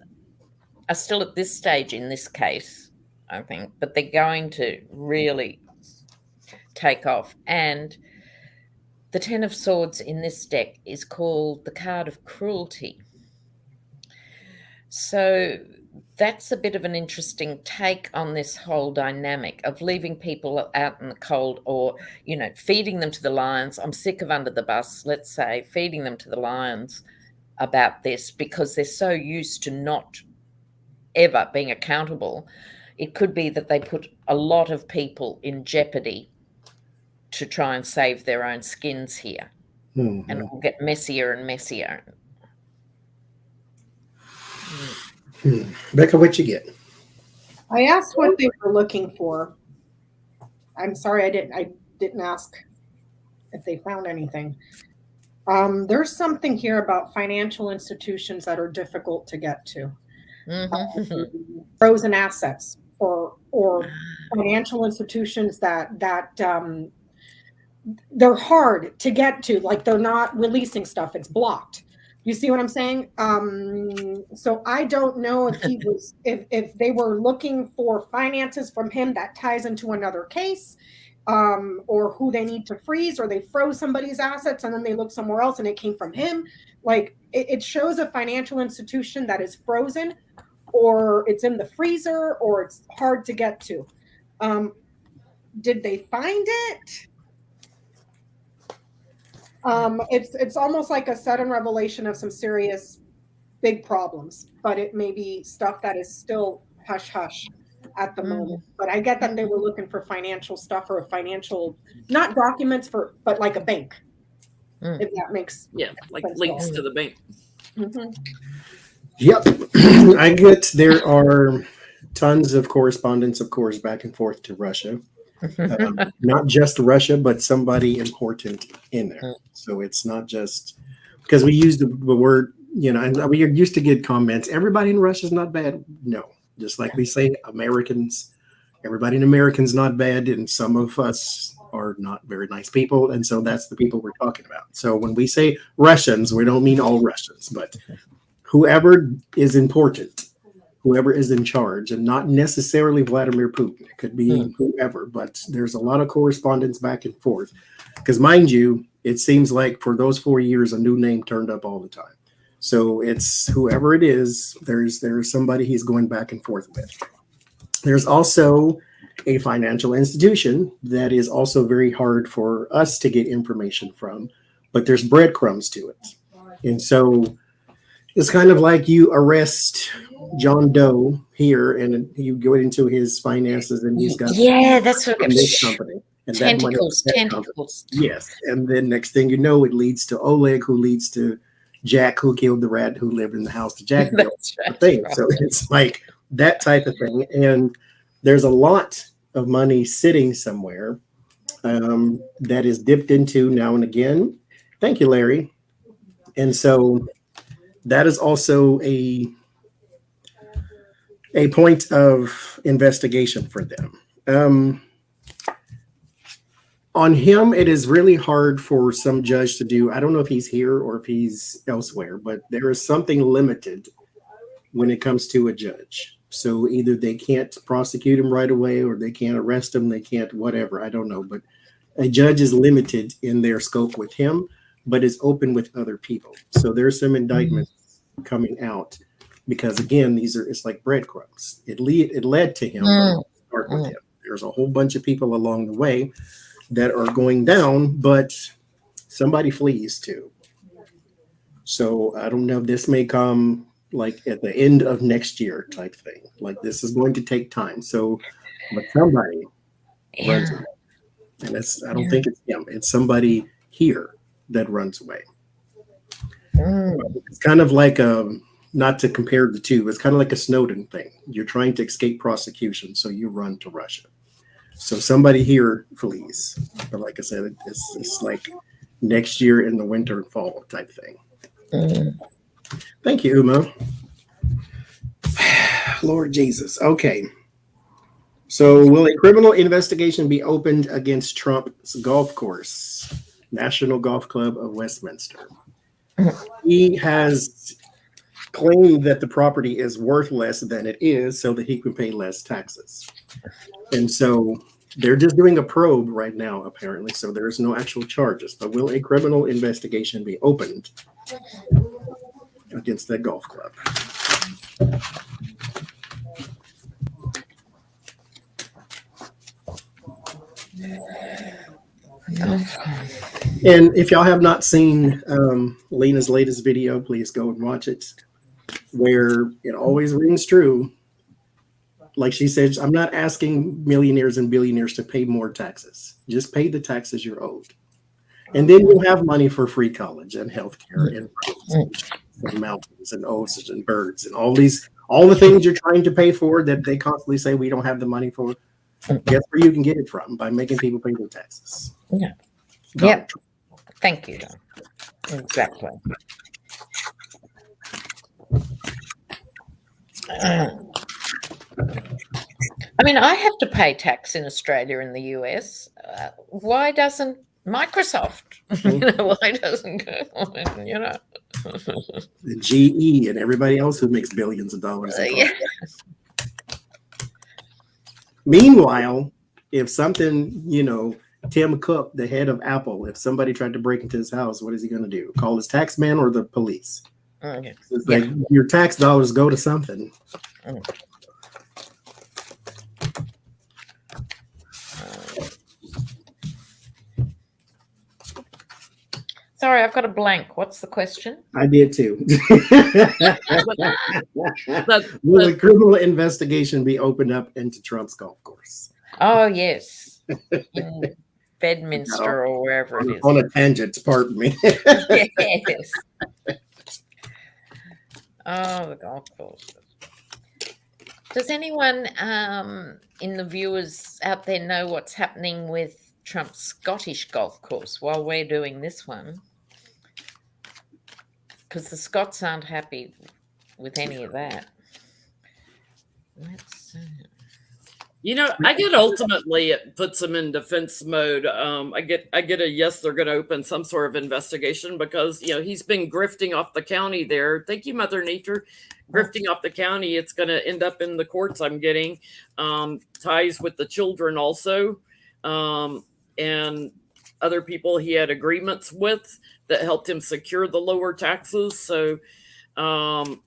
are still at this stage in this case, I think, but they're going to really take off. And the Ten of Swords in this deck is called the card of cruelty. So that's a bit of an interesting take on this whole dynamic of leaving people out in the cold, or, you know, feeding them to the lions. I'm sick of under the bus, let's say, feeding them to the lions about this because they're so used to not ever being accountable. It could be that they put a lot of people in jeopardy to try and save their own skins here. And it will get messier and messier. Becca, what you get? I asked what they were looking for. I'm sorry, I didn't ask if they found anything. There's something here about financial institutions that are difficult to get to. Frozen assets or financial institutions that they're hard to get to, like they're not releasing stuff, it's blocked. You see what I'm saying? So I don't know if he was, if they were looking for finances from him that ties into another case, or who they need to freeze, or they froze somebody's assets and then they look somewhere else and it came from him. Like it shows a financial institution that is frozen, or it's in the freezer, or it's hard to get to. Did they find it? It's almost like a sudden revelation of some serious big problems, but it may be stuff that is still hush hush at the moment. But I get that they were looking for financial stuff, or a financial, not documents but like a bank, if that makes like links to the bank. Yep. I get there are tons of correspondence, of course, back and forth to Russia. Not just Russia, but somebody important in there. So it's not just because we use the word, you know, and we are used to get comments. Everybody in Russia is not bad. No, just like we say, Americans, everybody in America is not bad, and some of us are not very nice people, and so that's the people we're talking about. So when we say Russians, we don't mean all Russians, but whoever is important. Whoever is in charge, and not necessarily Vladimir Putin. It could be whoever, but there's a lot of correspondence back and forth. Because mind you, it seems like for those 4 years, a new name turned up all the time. So it's whoever it is, there's somebody he's going back and forth with. There's also a financial institution that is also very hard for us to get information from, but there's breadcrumbs to it. And so it's kind of like you arrest John Doe here, and you go into his finances, and he's got that's what this company and tentacles. Yes, and then next thing you know, it leads to Oleg, who leads to Jack, who killed the rat who lived in the house that Jack built. Right. So it's like that type of thing, and there's a lot of money sitting somewhere that is dipped into now and again. Thank you, Larry. And so that is also a point of investigation for them. On him, it is really hard for some judge to do. I don't know if he's here or if he's elsewhere, but there is something limited when it comes to a judge. So either they can't prosecute him right away, or they can't arrest him, they can't whatever. I don't know. But a judge is limited in their scope with him, but is open with other people. So there's some indictments coming out because, again, it's like breadcrumbs. It led to him. Start with him. There's a whole bunch of people along the way that are going down, but somebody flees too. So I don't know if this may come like at the end of next year type thing. Like this is going to take time. So, but somebody runs away. And I don't think it's him. It's somebody here that runs away. It's kind of like not to compare the two. It's kind of like a Snowden thing. You're trying to escape prosecution, so you run to Russia. So somebody here flees. But like I said, it's like next year in the winter and fall type thing. Thank you, Uma. Lord Jesus. Okay. So will a criminal investigation be opened against Trump's golf course, National Golf Club of Westminster? He has claimed that the property is worth less than it is so that he can pay less taxes. And so they're just doing a probe right now, apparently. So there's no actual charges. But will a criminal investigation be opened against that golf club? And if y'all have not seen Lena's latest video, please go and watch it, where it always rings true. Like she said, I'm not asking millionaires and billionaires to pay more taxes. Just pay the taxes you're owed. And then you'll have money for free college and healthcare and roads and mountains and oceans and birds and all the things you're trying to pay for that they constantly say we don't have the money for. Guess where you can get it from? By making people pay their taxes. Yeah. Yep. Thank you, Don. Exactly. I mean, I have to pay tax in Australia and the US. Why doesn't Microsoft? Why doesn't go? The GE and everybody else who makes billions of dollars. Yeah. Meanwhile, if something, Tim Cook, the head of Apple, if somebody tried to break into his house, what is he going to do? Call his tax man or the police? Okay. It's like your tax dollars go to something. Sorry, I've got a blank. What's the question? I did too. Will a criminal investigation be opened up into Trump's golf course? Oh, yes. In Bedminster or wherever it is. On a tangent, pardon me. Yes. Oh, the golf course. Does anyone in the viewers out there know what's happening with Trump's Scottish golf course while we're doing this one? Because the Scots aren't happy with any of that. Let's see. I get ultimately it puts them in defense mode. I get a yes, they're going to open some sort of investigation because he's been grifting off the county there. Thank you, Mother Nature. Grifting off the county, it's going to end up in the courts. I'm getting ties with the children also, and other people he had agreements with that helped him secure the lower taxes. So,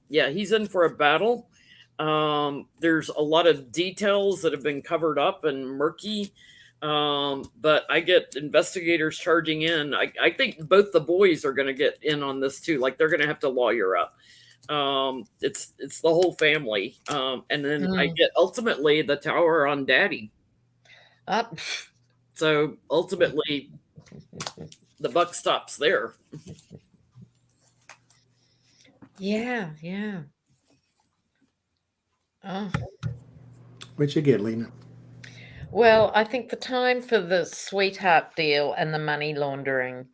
he's in for a battle. There's a lot of details that have been covered up and murky. But I get investigators charging in. I think both the boys are going to get in on this too. Like they're going to have to lawyer up. It's the whole family. And then I get ultimately the tower on Daddy. So ultimately the buck stops there. Yeah. Oh. What'd you get, Lena? Well, I think the time for the sweetheart deal and the money laundering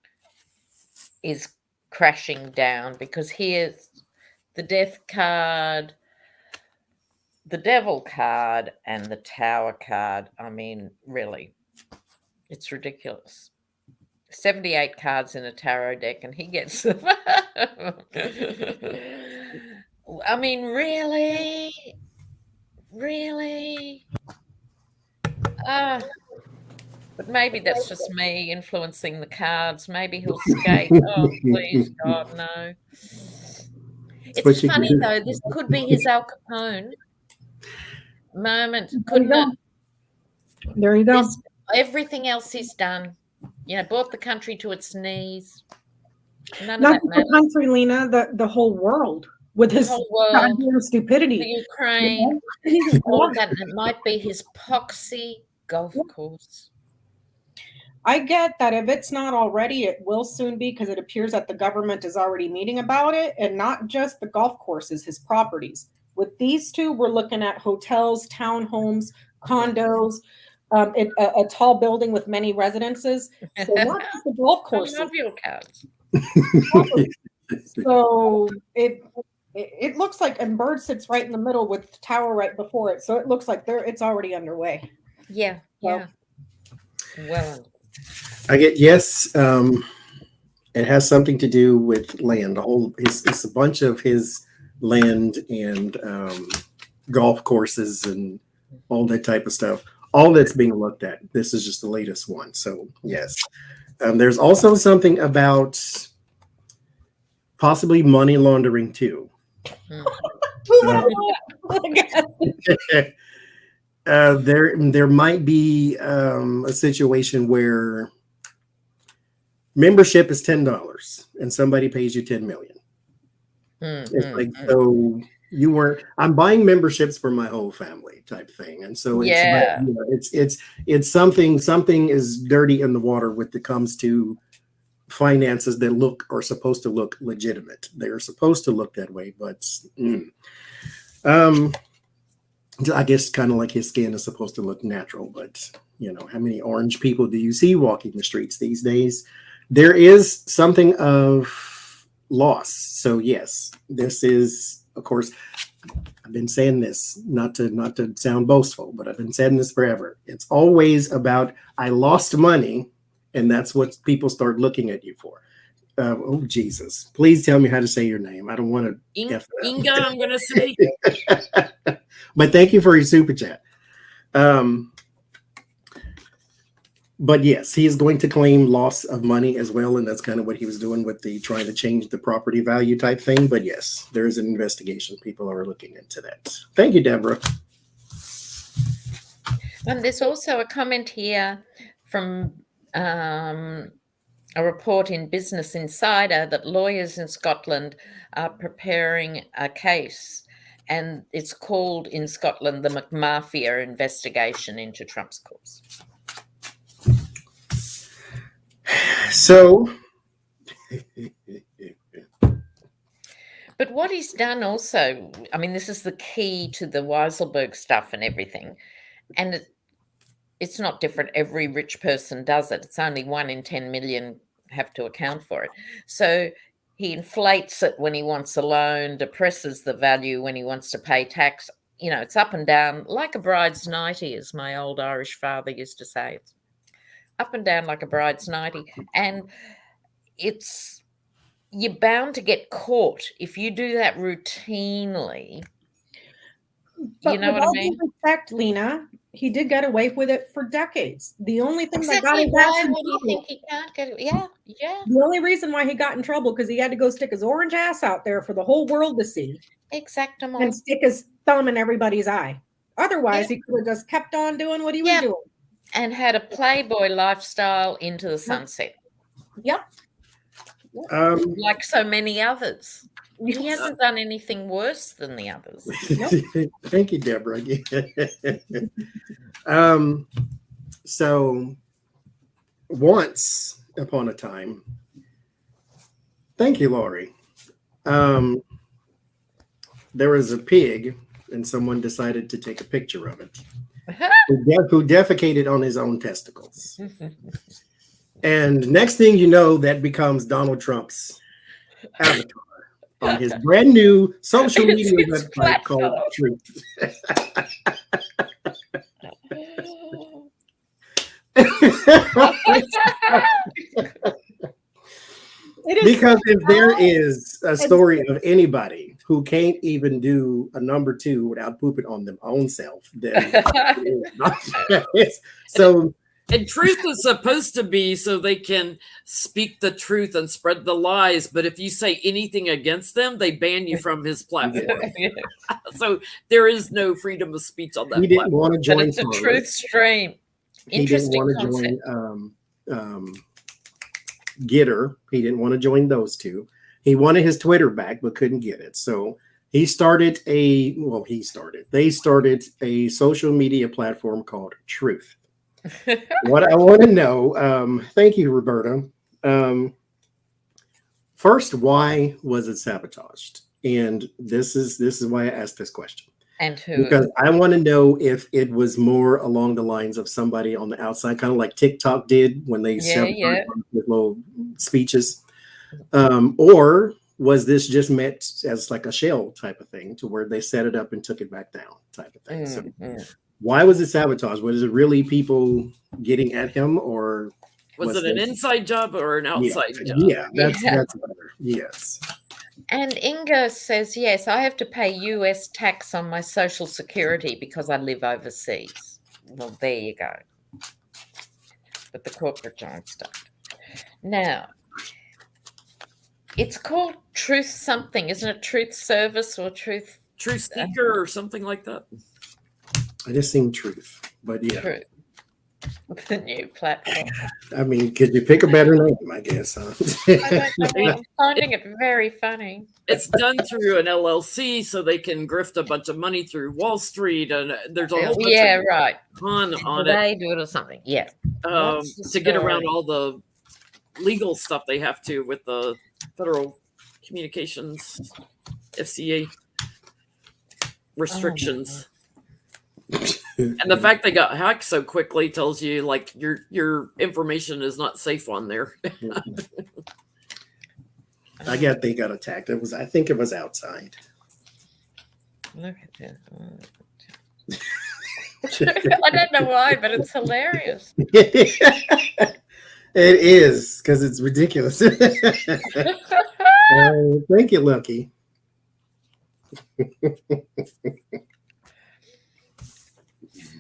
is crashing down because here's the death card, the devil card, and the tower card. I mean, really, it's ridiculous. 78 cards in a tarot deck, and he gets them. I mean, really? But maybe that's just me influencing the cards. Maybe he'll skate. Oh, please, God, no. It's funny, though. This could be his Al Capone moment, couldn't it? There you go. Everything else he's done, brought the country to its knees. None Not of that just the country, Lena, the whole world with his goddamn stupidity. The Ukraine, all of that. And it might be his poxy golf course. I get that if it's not already, it will soon be, because it appears that the government is already meeting about it, and not just the golf courses, his properties. With these two, we're looking at hotels, townhomes, condos, a tall building with many residences. So not just the golf courses. I love your cards. So it looks like, and Bird sits right in the middle with the tower right before it. So it looks like it's already underway. Yeah, yeah. Well, I get yes. It has something to do with land. It's a bunch of his land and golf courses and all that type of stuff. All that's being looked at. This is just the latest one. So yes, there's also something about possibly money laundering too. There might be a situation where membership is $10 and somebody pays you $10 million. It's like, so you weren't. I'm buying memberships for my whole family type thing, and so it's something is dirty in the water when it comes to finances that are supposed to look legitimate. They're supposed to look that way, but I guess kind of like his skin is supposed to look natural. But how many orange people do you see walking the streets these days? There is something of loss. So yes, this is, of course, I've been saying this not to sound boastful, but I've been saying this forever. It's always about, I lost money, and that's what people start looking at you for. Oh Jesus! Please tell me how to say your name. I don't want to. Inga, I'm going to say. But thank you for your super chat. But yes, he is going to claim loss of money as well, and that's kind of what he was doing with the trying to change the property value type thing. But yes, there is an investigation. People are looking into that. Thank you, Deborah. There's also a comment here from a report in Business Insider that lawyers in Scotland are preparing a case, and it's called in Scotland the McMafia investigation into Trump's course. So, but what he's done also, I mean, this is the key to the Weiselberg stuff and everything, and it's not different. Every rich person does it. It's only 1 in 10 million have to account for it. So he inflates it when he wants a loan, depresses the value when he wants to pay tax. It's up and down like a bride's nightie, as my old Irish father used to say. It's up and down like a bride's nightie. And you're bound to get caught if you do that routinely. But you know what I mean? With respect, Lena, he did get away with it for decades. The only thing that got him The only reason why he got in trouble because he had to go stick his orange ass out there for the whole world to see. Exactement. And stick his thumb in everybody's eye. Otherwise, he could have just kept on doing what he was doing. And had a playboy lifestyle into the sunset. Yep. Like so many others. He hasn't done anything worse than the others. Nope. Thank you, Deborah. So once upon a time, thank you, Laurie. There was a pig, and someone decided to take a picture of it. Who defecated on his own testicles. And next thing you know, that becomes Donald Trump's avatar on his brand new social media website called Truth. Because if there is a story of anybody who can't even do a number 2 without pooping on their own self, then so. And truth is supposed to be so they can speak the truth and spread the lies. But if you say anything against them, they ban you from his platform. So there is no freedom of speech on that. He didn't want to join. It's a truth stream. He didn't want to join Getter. He didn't want to join those two. He wanted his Twitter back, but couldn't get it. So they started a social media platform called Truth. What I want to know, thank you, Roberta. First, why was it sabotaged? And this is why I asked this question. And who? Because I want to know if it was more along the lines of somebody on the outside, kind of like TikTok did when they sabotaged with little speeches, or was this just meant as like a shell type of thing, to where they set it up and took it back down type of thing? So why was it sabotaged? Was it really people getting at him, or was it an inside job or an outside job? Yeah, that's better. Yes. And Inga says, yes, I have to pay US tax on my Social Security because I live overseas. Well, there you go. But the corporate giant stuff. Now, it's called Truth something, isn't it? Truth Service or Truth Seeker or something like that. I just seen Truth, but yeah. Truth. The new platform. I mean, could you pick a better name, I guess? Huh? I'm finding it very funny. It's done through an LLC, so they can grift a bunch of money through Wall Street, and there's a whole bunch of fun on it. They do it or something, yeah. To get around all the legal stuff they have to with the Federal Communications FCA restrictions. And the fact they got hacked so quickly tells you, like, your information is not safe on there. They got attacked. I think it was outside. Look at this. I don't know why, but it's hilarious. It is, because it's ridiculous. Thank you, Lucky.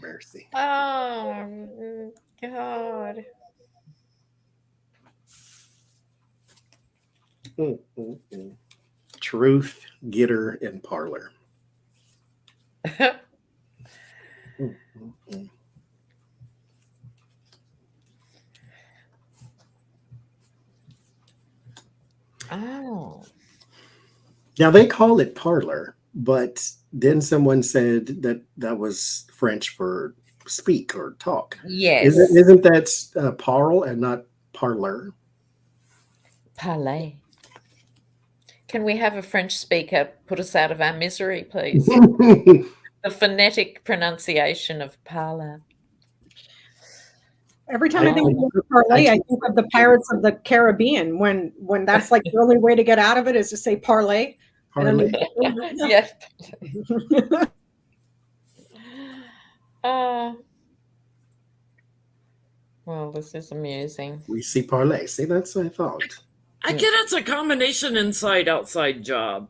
Mercy. Oh, God. Truth, Getter, and Parler. Oh. Now they call it Parler, but then someone said that was French for speak or talk. Yes. Isn't that parle and not parlor? Parler. Can we have a French speaker put us out of our misery, please? The phonetic pronunciation of parler. Every time I think of parlay, I think of the Pirates of the Caribbean when that's like the only way to get out of it is to say parlay. Parlay. Yes. Well, this is amusing. We see parlay. See, that's what I thought. I get it's a combination inside-outside job.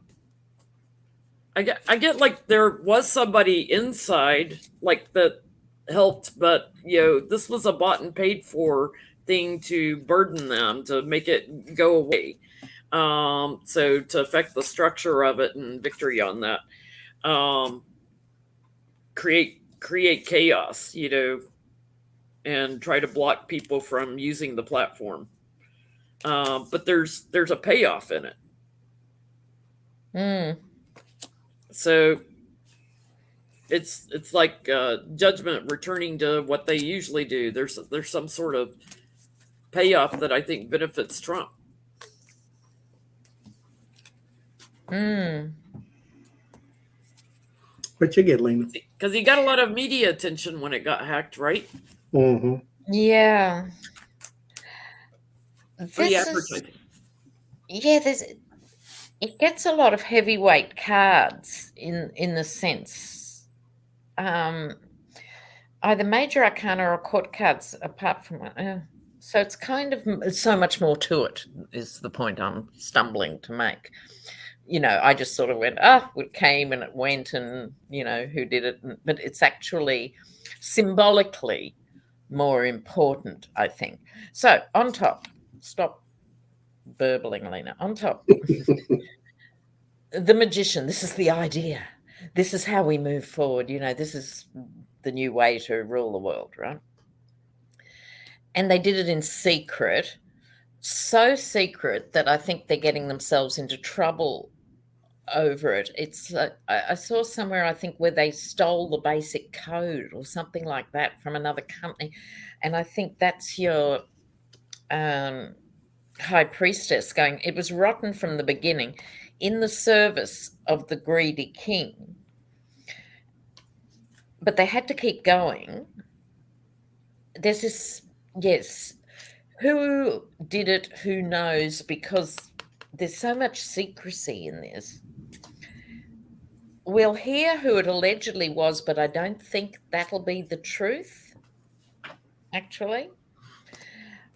I get like there was somebody inside like that helped, but this was a bought and paid for thing to burden them, to make it go away. So to affect the structure of it and victory on that, create chaos, and try to block people from using the platform. But there's a payoff in it. So it's like judgment returning to what they usually do. There's some sort of payoff that I think benefits Trump. What you get, Lena? Because he got a lot of media attention when it got hacked, right? Mm-hmm. Yeah. It gets a lot of heavyweight cards in the sense, either major arcana or court cards. Apart from so it's kind of so much more to it. Is the point I'm stumbling to make? I just sort of went, it came and it went, and who did it? But it's actually symbolically more important, I think. So on top, stop burbling, Lena. On top, the magician. This is the idea. This is how we move forward. This is the new way to rule the world, right? And they did it in secret so secret that I think they're getting themselves into trouble over it. It's I saw somewhere, I think, where they stole the basic code or something like that from another company, and I think that's your high priestess going, it was rotten from the beginning, in the service of the greedy king, but they had to keep going. There's this, yes, who did it, who knows, because there's so much secrecy in this. We'll hear who it allegedly was, but I don't think that'll be the truth, actually.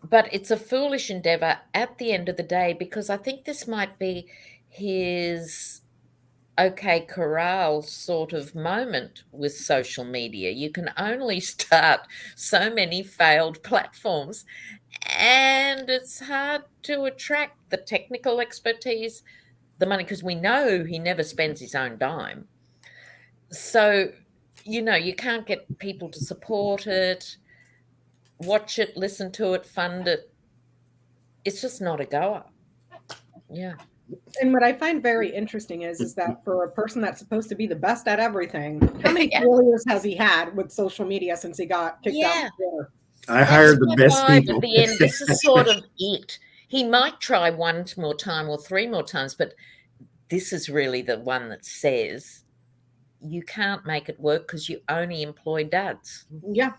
But it's a foolish endeavor at the end of the day, because I think this might be his OK Corral sort of moment with social media. You can only start so many failed platforms, and it's hard to attract the technical expertise, the money, because we know he never spends his own dime. So, you know, you can't get people to support it, watch it, listen to it, fund it. It's just not a goer. Yeah. And what I find very interesting is that for a person that's supposed to be the best at everything, how many failures has he had with social media since he got kicked out of Twitter? I hired the best people. At the end, this is sort of it. He might try one more time or three more times, but this is really the one that says you can't make it work because you only employ duds. Yeah.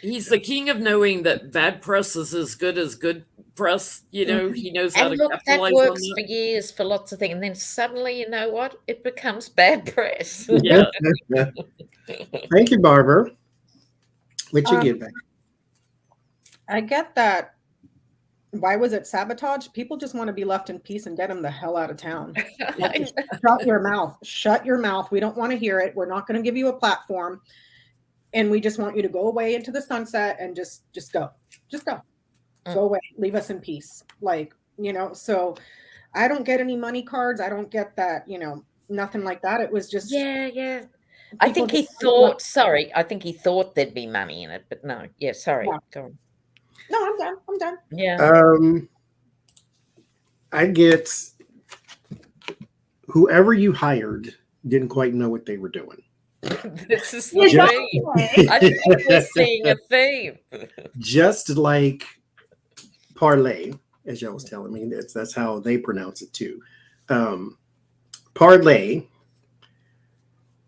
He's the king of knowing that bad press is as good press. You know, he knows how and to look, capitalize that works on for years for lots of things. And then suddenly, you know what? It becomes bad press. Yeah. Thank you, Barbara. What you get back? I get that. Why was it sabotage? People just want to be left in peace and get him the hell out of town. Like, shut your mouth. Shut your mouth. We don't want to hear it. We're not going to give you a platform. And we just want you to go away into the sunset and just go. Just go. Go away. Leave us in peace. Like, you know, so I don't get any money cards. I don't get that, you know, nothing like that. It was just. Yeah. I think he thought, I think he thought there'd be money in it, but no. Yeah, sorry. Yeah. Go on. No, I'm done. Yeah. I get whoever you hired didn't quite know what they were doing. This is the theme. I think we're seeing a theme. Just like Parlay, as y'all was telling me, that's how they pronounce it too. Parlay,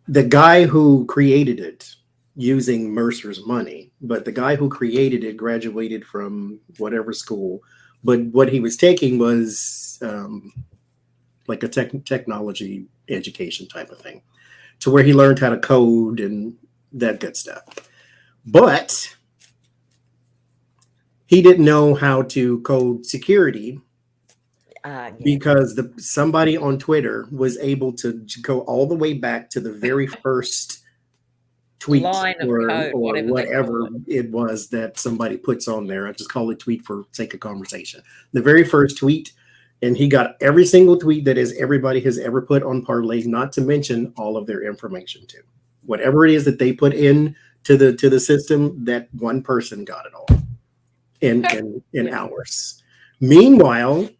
the guy who created it using Mercer's money, but the guy who created it graduated from whatever school, but what he was taking was like a technology education type of thing, to where he learned how to code and that good stuff. But he didn't know how to code security because somebody on Twitter was able to go all the way back to the very first tweet or whatever it was that somebody puts on there. I just call it tweet for sake of conversation. The very first tweet, and he got every single tweet that everybody has ever put on Parlay, not to mention all of their information too. Whatever it is that they put in to the system, that one person got it all in hours. Meanwhile,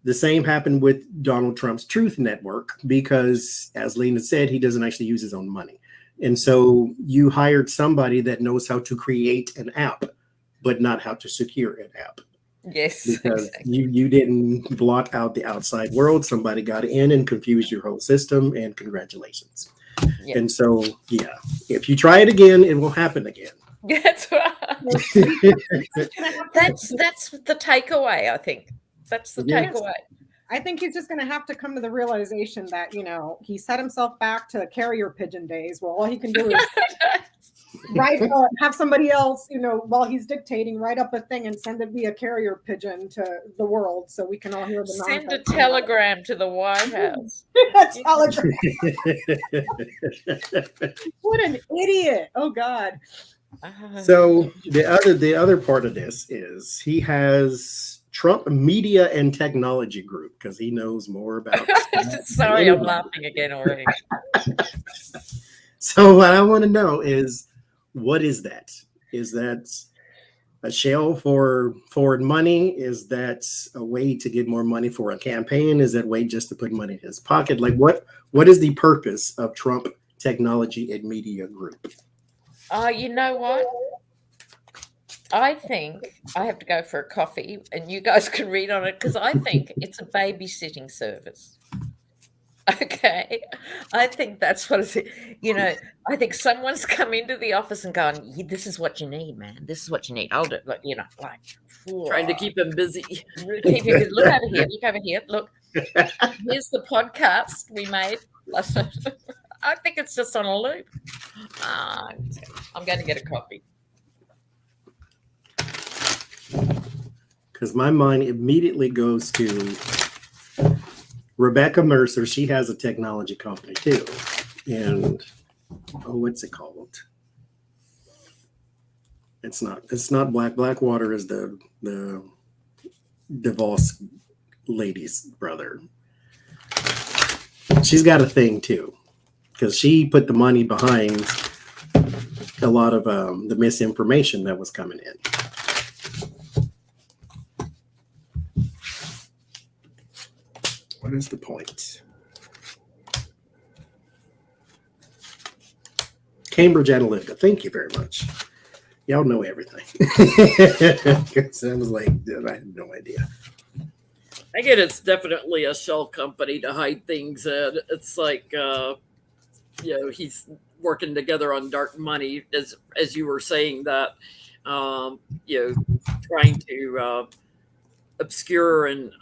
the same happened with Donald Trump's Truth Network, because as Lena said, he doesn't actually use his own money. And so you hired somebody that knows how to create an app, but not how to secure an app. Yes, because you didn't block out the outside world. Somebody got in and confused your whole system, and congratulations. Yeah. And so, yeah, if you try it again, it will happen again. That's right. that's the takeaway, I think. That's the takeaway. I think he's just going to have to come to the realization that, you know, he set himself back to carrier pigeon days. Well, all he can do is have somebody else, you know, while he's dictating, write up a thing and send it via carrier pigeon to the world so we can all hear the nonsense. Send a telegram to the White House. A telegram. What an idiot. Oh, God. So the other part of this is he has Trump Media and Technology Group, because he knows more about Sorry, I'm laughing again already. So what I want to know is, what is that? Is that a shell for foreign money? Is that a way to get more money for a campaign? Is that a way just to put money in his pocket? Like what is the purpose of Trump Technology and Media Group? You know what? I think I have to go for a coffee and you guys can read on it, because I think it's a babysitting service. Okay. I think that's what it is. You know, I think someone's come into the office and gone, this is what you need, man. This is what you need. Hold it. Like, you know, like Trying to keep him busy. Keep him busy. Look over here. Look over here. Look. Here's the podcast we made. I think it's just on a loop. I'm going to get a coffee. Because my mind immediately goes to Rebecca Mercer. She has a technology company too. And what's it called? It's not Blackwater is the DeVos lady's brother. She's got a thing too, because she put the money behind a lot of the misinformation that was coming in. What is the point? Cambridge Analytica. Thank you very much. Y'all know everything. I was like, I had no idea. I get it's definitely a shell company to hide things in. It's like, he's working together on dark money, as you were saying that, trying to obscure and,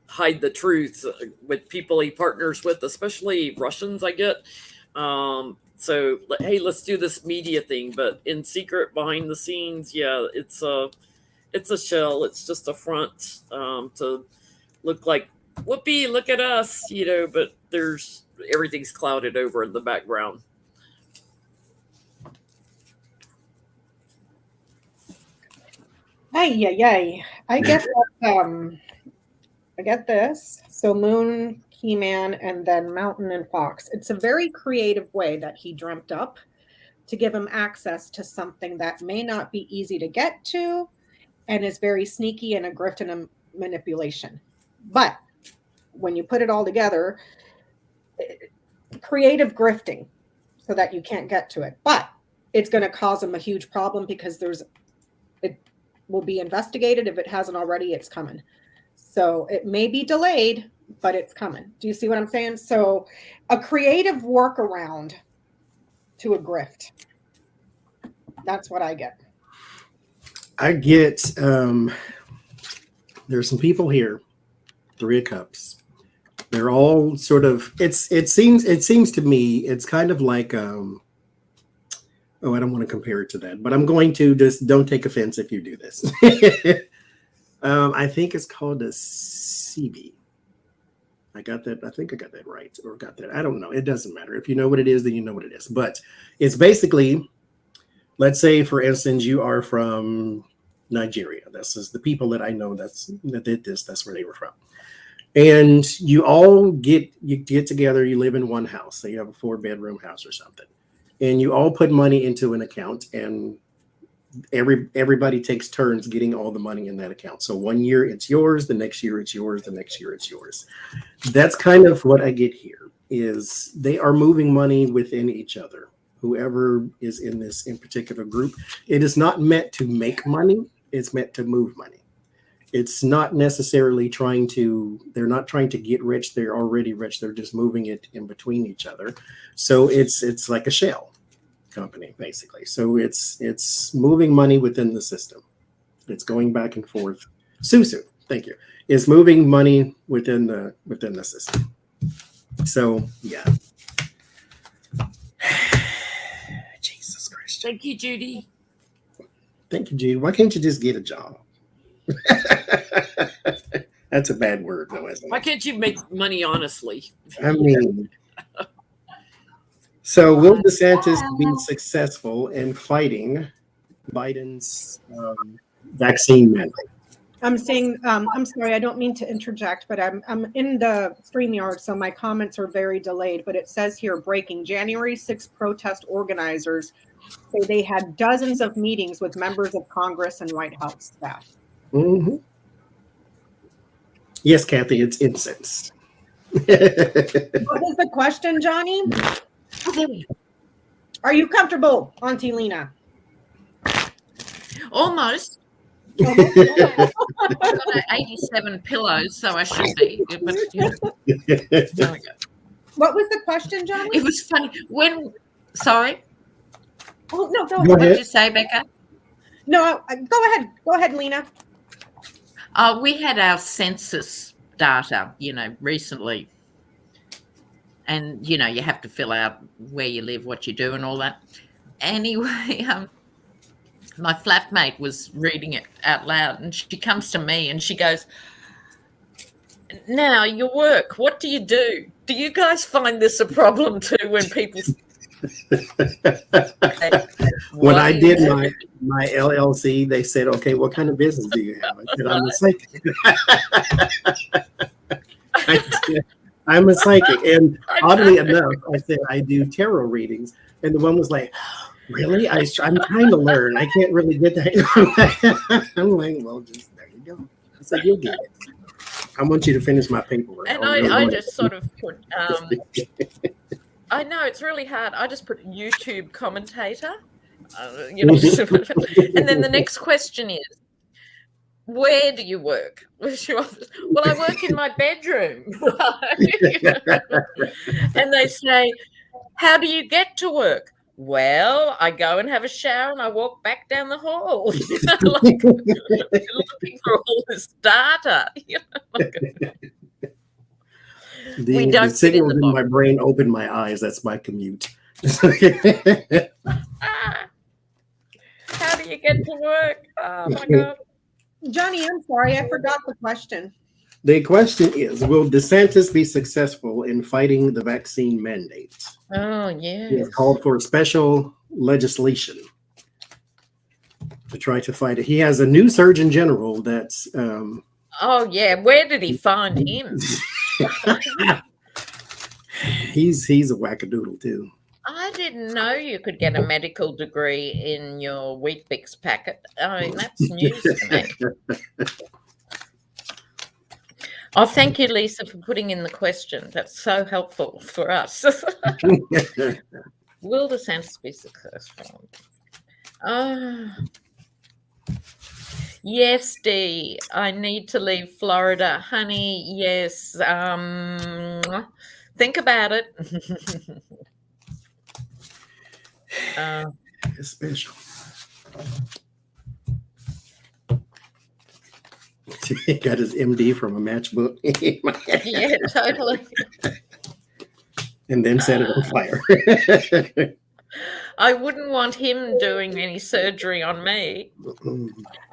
hide the truth with people he partners with, especially Russians, I get. So, hey, let's do this media thing, but in secret, behind the scenes, it's a shell. It's just a front to look like, whoopee, look at us, but everything's clouded over in the background. Ay. I get this. So Moon, He-Man, and then Mountain and Fox. It's a very creative way that he dreamt up to give him access to something that may not be easy to get to and is very sneaky and a grift and a manipulation. But when you put it all together, creative grifting so that you can't get to it. But it's going to cause him a huge problem because it will be investigated. If it hasn't already, it's coming. So it may be delayed, but it's coming. Do you see what I'm saying? So a creative workaround to a grift. That's what I get. I get, there's some people here, 3 of Cups. They're all sort of, it seems to me, it's kind of like, I don't want to compare it to that, but I'm going to just, don't take offense if you do this. I think it's called a CB. I think I got that right, or got that. I don't know. It doesn't matter. If you know what it is, then you know what it is. But it's basically, let's say, for instance, you are from Nigeria. This is the people that I know that did this. That's where they were from. And you all get together. You live in one house. So you have a 4-bedroom house or something. And you all put money into an account, and everybody takes turns getting all the money in that account. So one year it's yours, the next year it's yours, the next year it's yours. That's kind of what I get here, is they are moving money within each other. Whoever is in this in particular group, it is not meant to make money. It's meant to move money. It's not necessarily they're not trying to get rich. They're already rich. They're just moving it in between each other. So it's like a shell company, basically. So it's moving money within the system. It's going back and forth. Susu, thank you. Is moving money within the system. So yeah. Jesus Christ. Thank you, Judy. Thank you, Judy. Why can't you just get a job? That's a bad word, though, isn't it? Why can't you make money honestly? I mean, so will DeSantis be successful in fighting Biden's vaccine mandate? I'm saying, I'm sorry, I don't mean to interject, but I'm in the StreamYard, so my comments are very delayed. But it says here, breaking January 6th protest organizers say they had dozens of meetings with members of Congress and White House staff. Mm-hmm. Yes, Kathy, it's incense. What was the question, Johnny? Are you comfortable, Auntie Lena? Almost. I've got 87 pillows, so I should be. But, there we go. What was the question, Johnny? It was funny. Sorry? Oh, no, go ahead. What did you say, Becca? No, go ahead. Go ahead, Lena. We had our census data, recently. And, you have to fill out where you live, what you do and all that. Anyway, my flatmate was reading it out loud and she comes to me and she goes, now your work, what do you do? Do you guys find this a problem too when people... When I did my LLC, they said, okay, what kind of business do you have? I said, I'm a psychic. I'm a psychic. And oddly enough, I said, I do tarot readings. And the one was like, really? I'm trying to learn. I can't really get that. I'm like, well, just there you go. I said, you'll get it. I want you to finish my paperwork. And I just sort of put, I know it's really hard. I just put YouTube commentator, and then the next question is, where do you work? Well, I work in my bedroom. And they say, how do you get to work? Well, I go and have a shower and I walk back down the hall. Looking for all this data. The signals in my brain open my eyes. That's my commute. How do you get to work? Oh my God. Johnny, I'm sorry, I forgot the question. The question is, will DeSantis be successful in fighting the vaccine mandate? Oh, yeah. He has called for special legislation to try to fight it. He has a new Surgeon General that's... oh, yeah. Where did he find him? He's a wackadoodle, too. I didn't know you could get a medical degree in your Weet-Bix packet. I mean, that's news to me. Oh, thank you, Lisa, for putting in the question. That's so helpful for us. Will DeSantis be successful? Yes, Dee. I need to leave Florida. Honey, yes. Think about it. It's special. He got his MD from a matchbook. Yeah, totally. And then set it on fire. I wouldn't want him doing any surgery on me.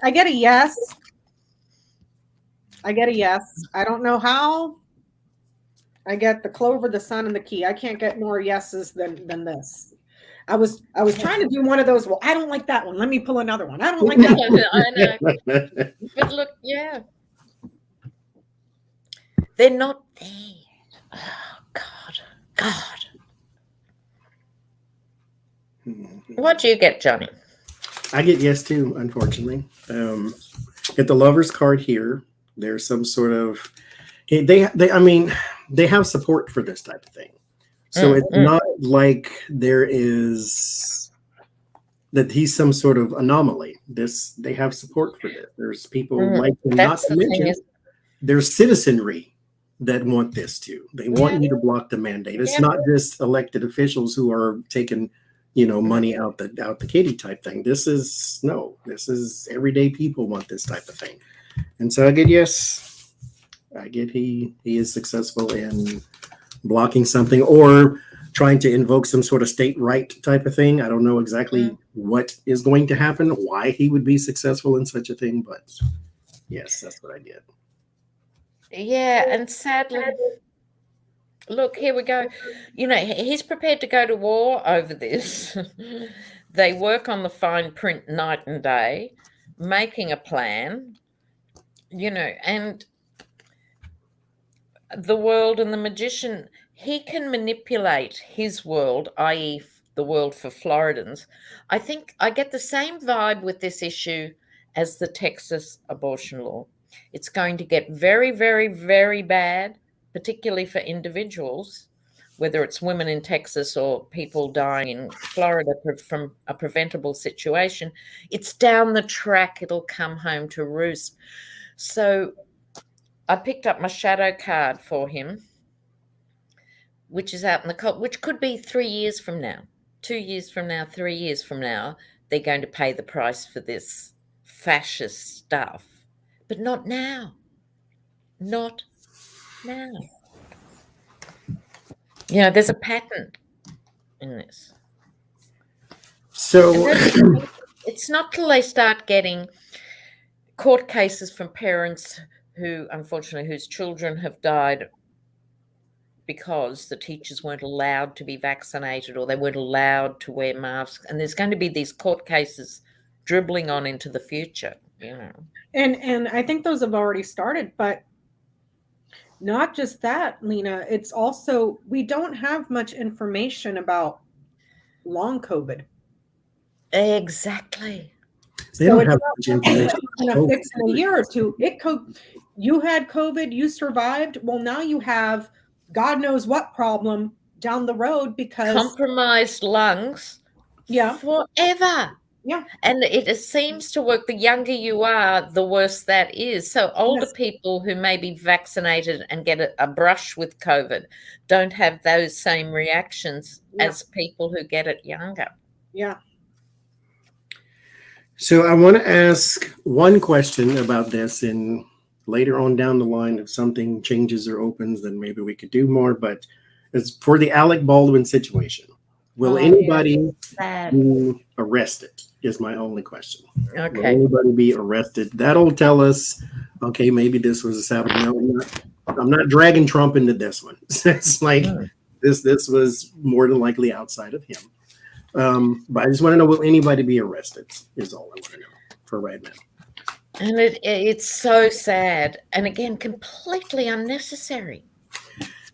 I get a yes. I don't know how. I get the clover, the sun, and the key. I can't get more yeses than this. I was trying to do one of those. Well, I don't like that one. Let me pull another one. I don't like that one. I know. But look, yeah. They're not there. Oh, God. What do you get, Johnny? I get yes, too, unfortunately. Get the lover's card here. There's some sort of... They have support for this type of thing. So it's not like there is that he's some sort of anomaly. They have support for this. There's people like him, not to mention there's citizenry that want this too. They want you to block the mandate. It's not just elected officials who are taking, money out the kitty type thing. This is everyday people want this type of thing. And so I get yes. I get he is successful in blocking something or trying to invoke some sort of state right type of thing. I don't know exactly what is going to happen, why he would be successful in such a thing, but yes, that's what I get. Yeah, and sadly, look, here we go. He's prepared to go to war over this. They work on the fine print night and day, making a plan. and the world and the magician, he can manipulate his world, i.e. the world for Floridans. I think I get the same vibe with this issue as the Texas abortion law. It's going to get very, very, very bad, particularly for individuals, whether it's women in Texas or people dying in Florida from a preventable situation. It's down the track. It'll come home to roost. So I picked up my shadow card for him, which is out in the cold, which could be 3 years from now, 2 years from now, 3 years from now. They're going to pay the price for this fascist stuff, but not now. Not now. There's a pattern in this. So it's not till they start getting court cases from parents who, unfortunately, whose children have died because the teachers weren't allowed to be vaccinated or they weren't allowed to wear masks. And there's going to be these court cases dribbling on into the future, And I think those have already started, but not just that, Lena, it's also, we don't have much information about long COVID. Exactly. They don't have much information. Fix in a year or two. You had COVID, you survived. Well, now you have God knows what problem down the road because compromised lungs. Yeah. Forever. Yeah. And it seems to work. The younger you are, the worse that is. So older people who may be vaccinated and get a brush with COVID don't have those same reactions as people who get it younger. Yeah. So I want to ask one question about this, and later on down the line, if something changes or opens, then maybe we could do more. But as for the Alec Baldwin situation, will anybody be arrested? Is my only question. Okay. Will anybody be arrested? That'll tell us, okay, maybe this was a sabotage. No, I'm not dragging Trump into this one. It's like this was more than likely outside of him. But I just want to know, will anybody be arrested? Is all I want to know for right now. And it's so sad. And again, completely unnecessary.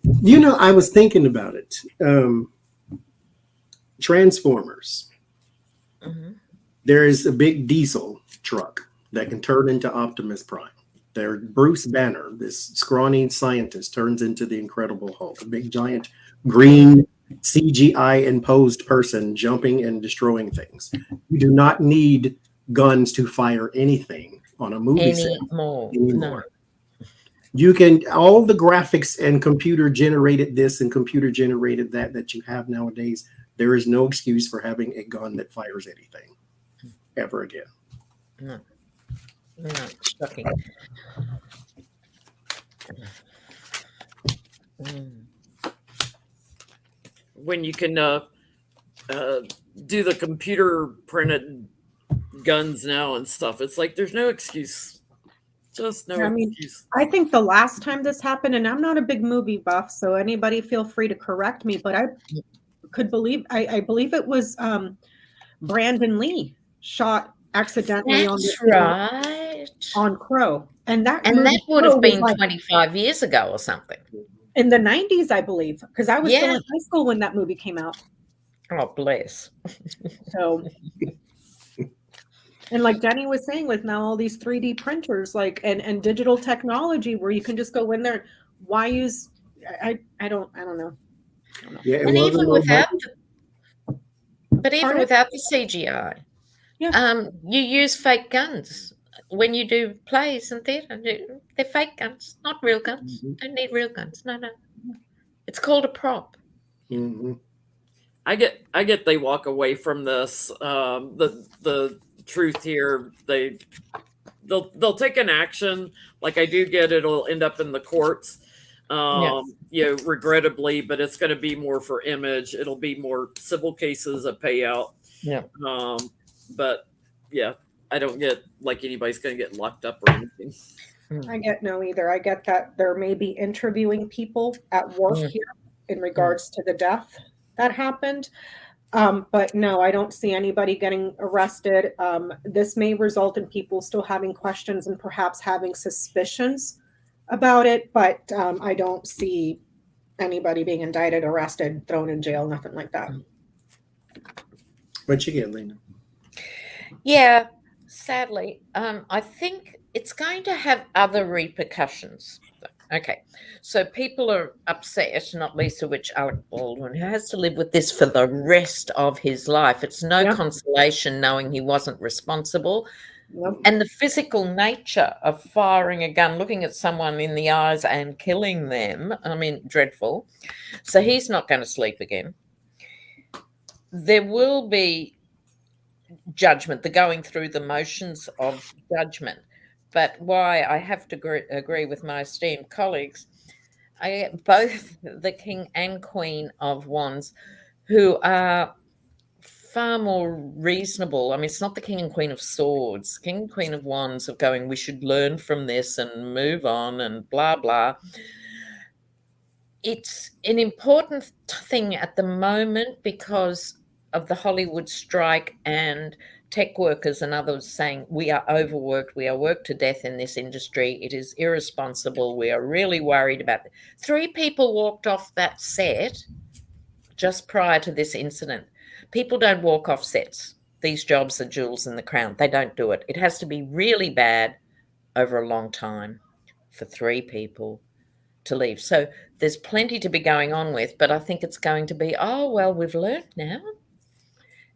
I was thinking about it. Transformers. Mm-hmm. There is a big diesel truck that can turn into Optimus Prime. There, Bruce Banner, this scrawny scientist, turns into the Incredible Hulk, a big giant green CGI imposed person jumping and destroying things. You do not need guns to fire anything on a movie set anymore. No. You can, all the graphics and computer generated this and computer generated that you have nowadays, there is no excuse for having a gun that fires anything ever again. No, shocking. When you can do the computer printed guns now and stuff, it's like there's no excuse. Just no excuse. I think the last time this happened, and I'm not a big movie buff, so anybody feel free to correct me, but I believe it was Brandon Lee shot accidentally on Crow. And that would have been 25 years ago or something. In the 90s, I believe, because I was still in high school when that movie came out. Oh, bless. So, and like Jenny was saying, with now all these 3D printers, and digital technology, where you can just go in there. Why use? I don't know. Yeah, and even without the CGI, you use fake guns when you do plays and theatre. They're fake guns, not real guns. Mm-hmm. Don't need real guns. No. It's called a prop. Mm-hmm. I get they walk away from this. The truth here, they'll take an action. Like, I do get it'll end up in the courts. Regrettably, but it's going to be more for image. It'll be more civil cases, a payout. Yeah. But yeah, I don't get like anybody's going to get locked up or anything. I get no either. I get that there may be interviewing people at work here in regards to the death that happened. But no, I don't see anybody getting arrested. This may result in people still having questions and perhaps having suspicions about it, but I don't see anybody being indicted, arrested, thrown in jail, nothing like that. What you get, Lena? Yeah, sadly, I think it's going to have other repercussions. Okay, so people are upset, not least of which Alec Baldwin, who has to live with this for the rest of his life. It's no consolation knowing he wasn't responsible. Yep. And the physical nature of firing a gun, looking at someone in the eyes and killing them, I mean, dreadful. So he's not going to sleep again. There will be judgment, the going through the motions of judgment. But why I have to agree with my esteemed colleagues, both the King and Queen of Wands, who are far more reasonable. I mean, it's not the King and Queen of Swords. King and Queen of Wands of going, we should learn from this and move on and blah, blah. It's an important thing at the moment because of the Hollywood strike and tech workers and others saying we are overworked, we are worked to death in this industry, it is irresponsible, we are really worried about it. 3 people walked off that set just prior to this incident. People don't walk off sets. These jobs are jewels in the crown. They don't do it. It has to be really bad over a long time for 3 people to leave. So there's plenty to be going on with, but I think it's going to be, oh, well, we've learned now.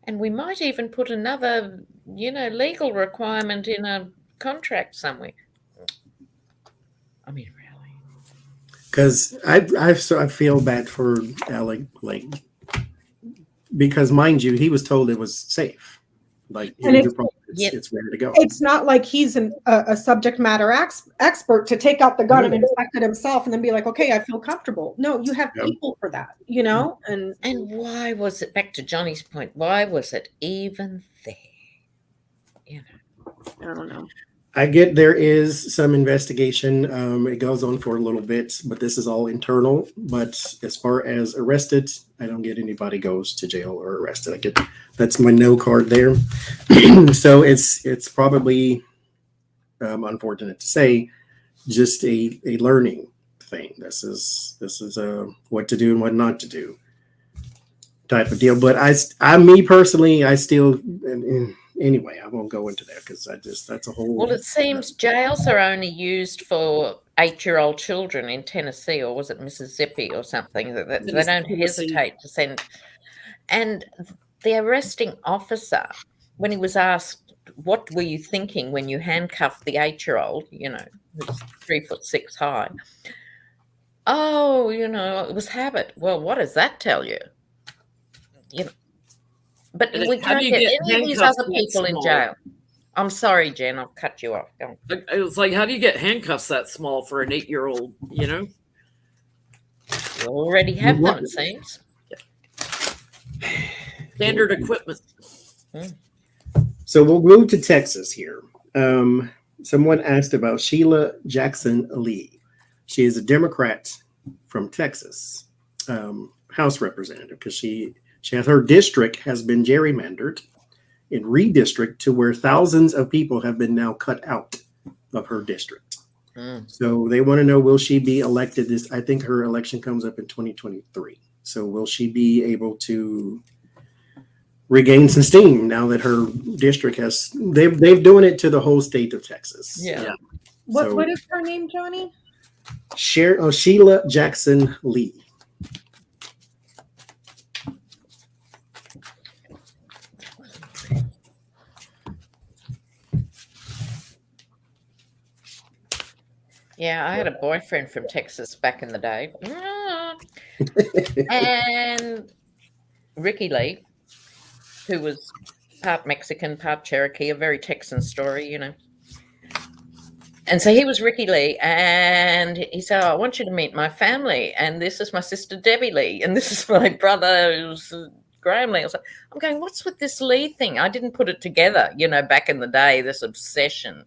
And we might even put another, legal requirement in a contract somewhere. I mean, really. Because I feel bad for Alec, because mind you, he was told it was safe. It's ready to go. It's not like he's a subject matter expert to take out the gun and inspect it himself and then be like, okay, I feel comfortable. No, you have people for that, And why was it, back to Johnny's point, why was it even there? I don't know. I get there is some investigation. It goes on for a little bit, but this is all internal. But as far as arrested, I don't get anybody goes to jail or arrested. That's my no card there. So it's probably unfortunate to say, just a learning thing. This is what to do and what not to do type of deal. But me personally, I still. Anyway, I won't go into that because that's a whole. Well, it seems jails are only used for 8-year-old children in Tennessee, or was it Mississippi or something? That they don't hesitate to send. And the arresting officer, when he was asked, what were you thinking when you handcuffed the 8-year-old, who's 3'6" high? Oh, it was habit. Well, what does that tell you? But we can't get any of these other people in jail. I'm sorry, Jen, I'll cut you off. Go on. It was like, how do you get handcuffs that small for an 8-year-old, You already have them, it seems. Standard equipment. So we'll move to Texas here. Someone asked about Sheila Jackson Lee. She is a Democrat from Texas, House representative, because she has her district has been gerrymandered and redistricted to where thousands of people have been now cut out of her district. So they want to know, will she be elected? I think her election comes up in 2023. So will she be able to regain some steam now that her district they've doing it to the whole state of Texas? Yeah. What is her name, Johnny? Sheila Jackson Lee. Yeah, I had a boyfriend from Texas back in the day. And Ricky Lee, who was part Mexican, part Cherokee, a very Texan story, And so he was Ricky Lee, and he said, I want you to meet my family, and this is my sister Debbie Lee, and this is my brother Graham Lee. I was like, I'm going, what's with this Lee thing? I didn't put it together, back in the day, this obsession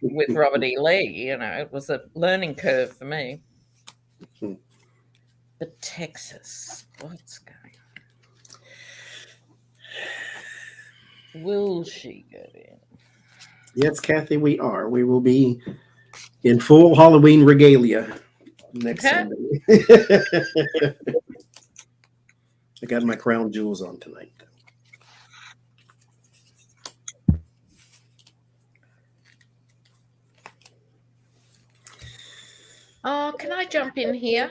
with Robert E. Lee, it was a learning curve for me. But Texas, what's going on? Will she get in? Yes, Kathy, we are. We will be in full Halloween regalia next Sunday. I got my crown jewels on tonight. Oh, can I jump in here?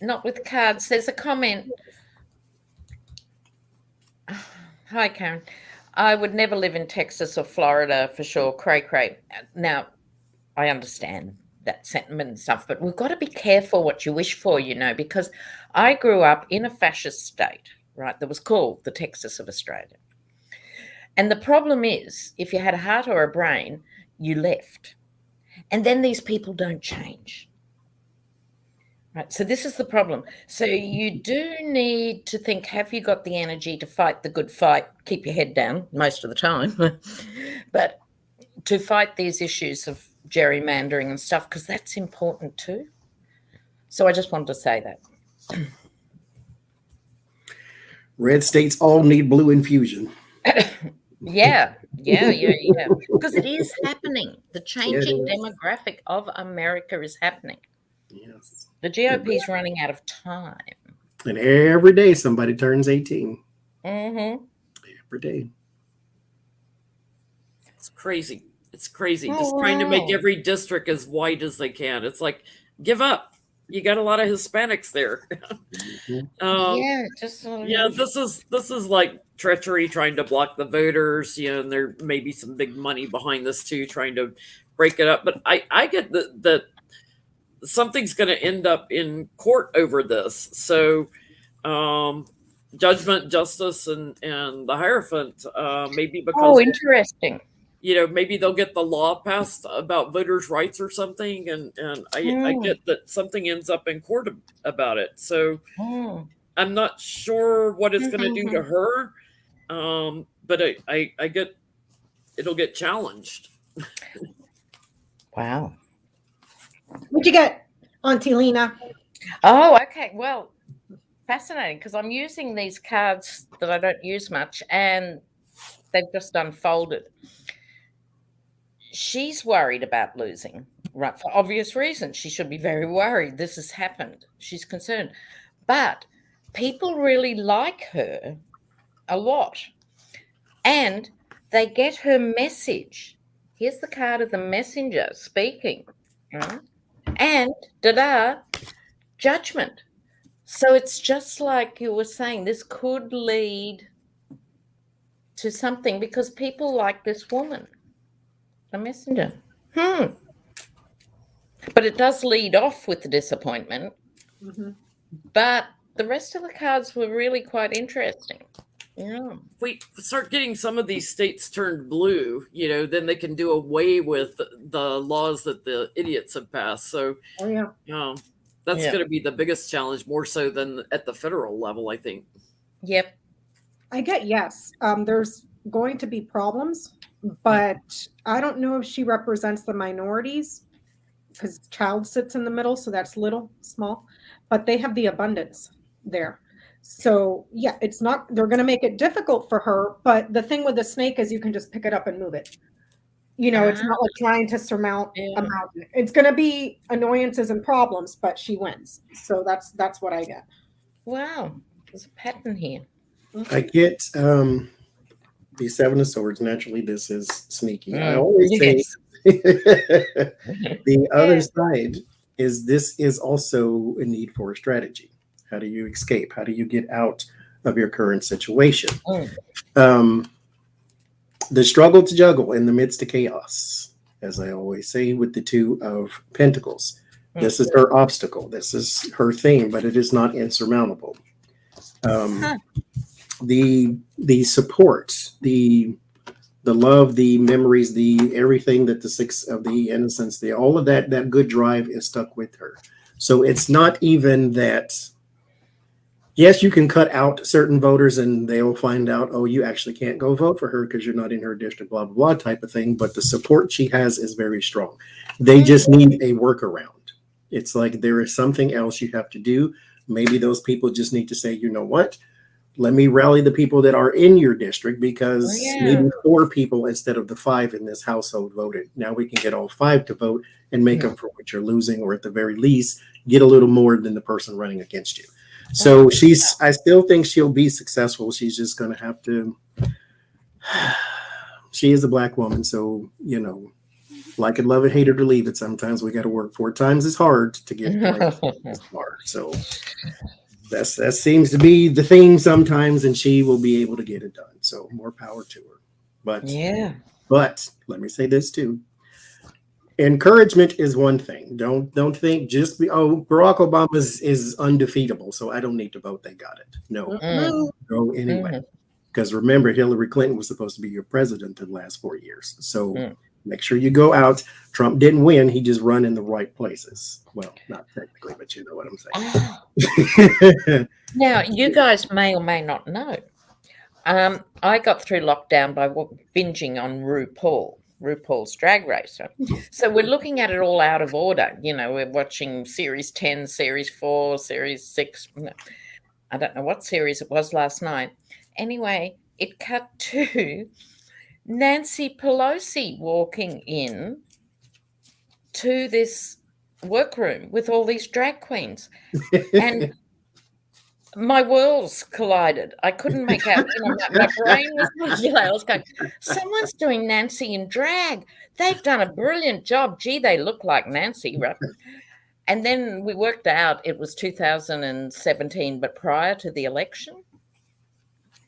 Not with cards. There's a comment. Hi, Karen. I would never live in Texas or Florida for sure. Cray, cray. Now, I understand that sentiment and stuff, but we've got to be careful what you wish for, you know, because I grew up in a fascist state, right, that was called the Texas of Australia. And the problem is, if you had a heart or a brain, you left. And then these people don't change. Right. So this is the problem. So you do need to think, have you got the energy to fight the good fight? Keep your head down most of the time. But to fight these issues of gerrymandering and stuff, because that's important too. So I just wanted to say that. Red states all need blue infusion. Yeah. Because it is happening. The changing demographic of America is happening. Yes. The GOP is running out of time. And every day somebody turns 18. Mm-hmm. Every day. It's crazy. It's crazy. Just trying to make every district as white as they can. It's like, give up. You got a lot of Hispanics there. This is like treachery, trying to block the voters. You know, and there may be some big money behind this too, trying to break it up. But I get that something's going to end up in court over this. So judgment, justice, and the Hierophant, maybe because interesting. You know, maybe they'll get the law passed about voters' rights or something, and I get that something ends up in court about it. So I'm not sure what it's going to do to her, but I get it'll get challenged. Wow. What'd you get, Auntie Lena? Oh, okay. Well, fascinating, because I'm using these cards that I don't use much, and they've just unfolded. She's worried about losing, right? For obvious reasons. She should be very worried. This has happened. She's concerned. But people really like her a lot. And they get her message. Here's the card of the messenger speaking. Right? And judgment. So it's just like you were saying, this could lead to something because people like this woman. The messenger. But it does lead off with the disappointment. Mm-hmm. But the rest of the cards were really quite interesting. Yeah. If we start getting some of these states turned blue, you know, then they can do away with the laws that the idiots have passed. So, that's going to be the biggest challenge, more so than at the federal level, I think. Yep. I get yes. There's going to be problems. But I don't know if she represents the minorities because child sits in the middle. So that's small, but they have the abundance there. So yeah, it's not, they're going to make it difficult for her. But the thing with the snake is you can just pick it up and move it. You know, it's not like trying to surmount a mountain. It's going to be annoyances and problems, but she wins. So that's what I get. Wow. There's a pattern here. I get, the Seven of Swords, naturally, this is sneaky. I always say the other side is this is also a need for a strategy. How do you escape? How do you get out of your current situation? The struggle to juggle in the midst of chaos, as I always say, with the Two of Pentacles. This is her obstacle. This is her thing, but it is not insurmountable. The support, the love, the memories, the everything that the Six of the Innocence, all of that good drive is stuck with her. So it's not even that. Yes, you can cut out certain voters and they'll find out, oh, you actually can't go vote for her because you're not in her district, blah, blah, blah type of thing. But the support she has is very strong. They just need a workaround. It's like there is something else you have to do. Maybe those people just need to say, you know what? let me rally the people that are in your district, because maybe 4 people instead of the 5 in this household voted. Now we can get all 5 to vote and make up for what you're losing, or at the very least, get a little more than the person running against you. So I still think she'll be successful. She's just going to have to, she is a Black woman. So, you know, like it, love it, hate it, or leave it. Sometimes we got to work 4 times as hard to get as far. So that seems to be the theme sometimes, and she will be able to get it done. So more power to her. But let me say this too. Encouragement is one thing. Don't think just Barack Obama is undefeatable, so I don't need to vote. They got it. No, go anyway. Because remember, Hillary Clinton was supposed to be your president in the last 4 years. So make sure you go out. Trump didn't win. He just run in the right places. Well, not technically, but you know what I'm saying. Now, you guys may or may not know. I got through lockdown by binging on RuPaul's Drag Race. So we're looking at it all out of order. You know, we're watching series 10, series 4, series 6. I don't know what series it was last night. Anyway, it cut to Nancy Pelosi walking in to this workroom with all these drag queens. And my worlds collided. I couldn't make out. You know, my brain was, you know, I was going, someone's doing Nancy in drag. They've done a brilliant job. Gee, they look like Nancy, right? And then we worked out it was 2017, but prior to the election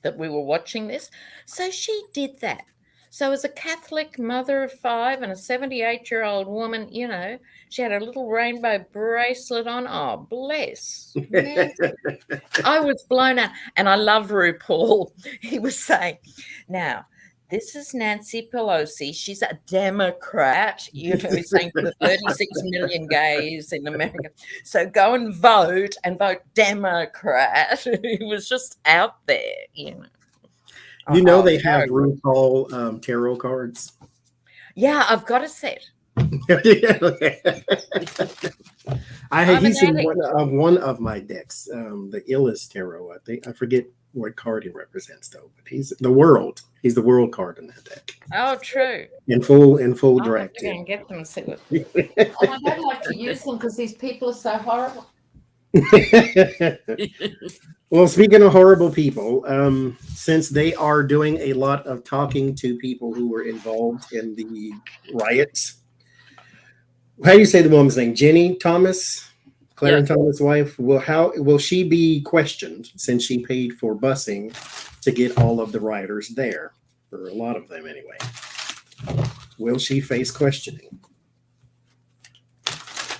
that we were watching this. So she did that. So as a Catholic mother of 5 and a 78-year-old woman, you know, she had a little rainbow bracelet on. Oh, bless. I was blown out. And I love RuPaul. He was saying, now, this is Nancy Pelosi. She's a Democrat. You know, he's saying for 36 million gays in America. So go and vote Democrat. He was just out there, you know. You know they have RuPaul tarot cards. Yeah, I've got a set. He's in one of my decks, the Illest Tarot. I forget what card he represents though, but he's the world. He's the world card in that deck. Oh, true. In full drag. I'm going to get them and see what. I don't like to use them because these people are so horrible. Well, speaking of horrible people, since they are doing a lot of talking to people who were involved in the riots, how do you say the woman's name? Jenny Thomas, Clarence Thomas' wife. Well, how will she be questioned since she paid for busing to get all of the rioters there, or a lot of them anyway? Will she face questioning?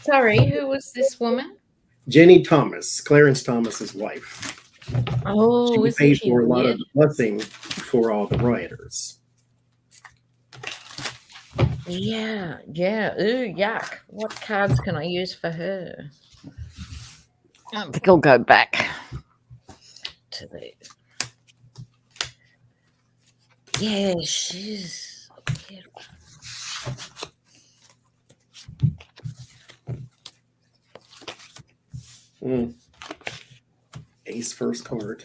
Sorry, who was this woman? Jenny Thomas, Clarence Thomas's wife. Oh, she paid for a lot of the busing for all the rioters. Yeah. Ooh, yuck. What cards can I use for her? I think I'll go back to the. Yeah, she's beautiful. Ace first card.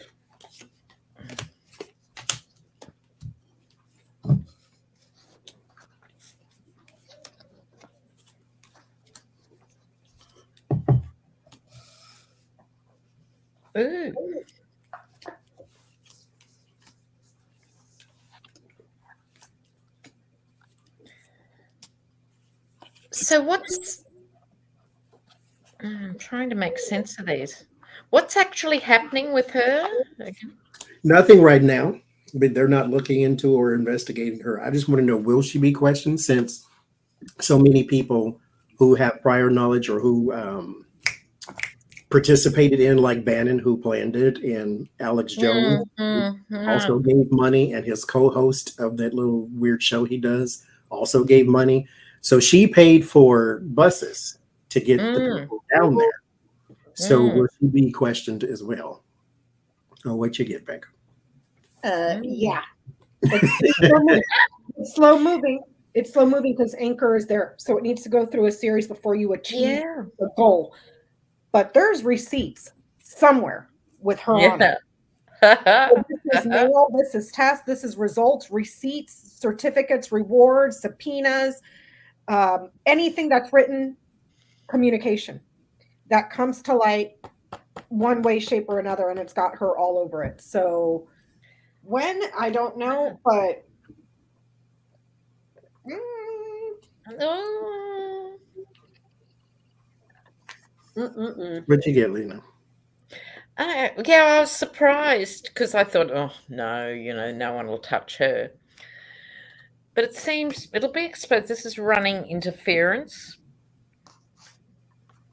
Ooh. So what's I'm trying to make sense of these. What's actually happening with her? Nothing right now, but they're not looking into or investigating her. I just want to know, will she be questioned, since so many people who have prior knowledge or who participated in, like Bannon, who planned it, and Alex Jones also gave money, and his co-host of that little weird show he does also gave money. So she paid for buses to get the people down there. So will she be questioned as well? Oh, what you get, Becca? Yeah. It's slow moving. It's slow moving because Anchor is there. So it needs to go through a series before you achieve the goal. But there's receipts somewhere with her on it. This is mail, this is test, this is results, receipts, certificates, rewards, subpoenas, anything that's written, communication that comes to light one way, shape, or another, and it's got her all over it. So when, I don't know, but What'd you get, Lena? Yeah, I was surprised because I thought, oh no, no one will touch her. But it seems it'll be exposed. This is running interference.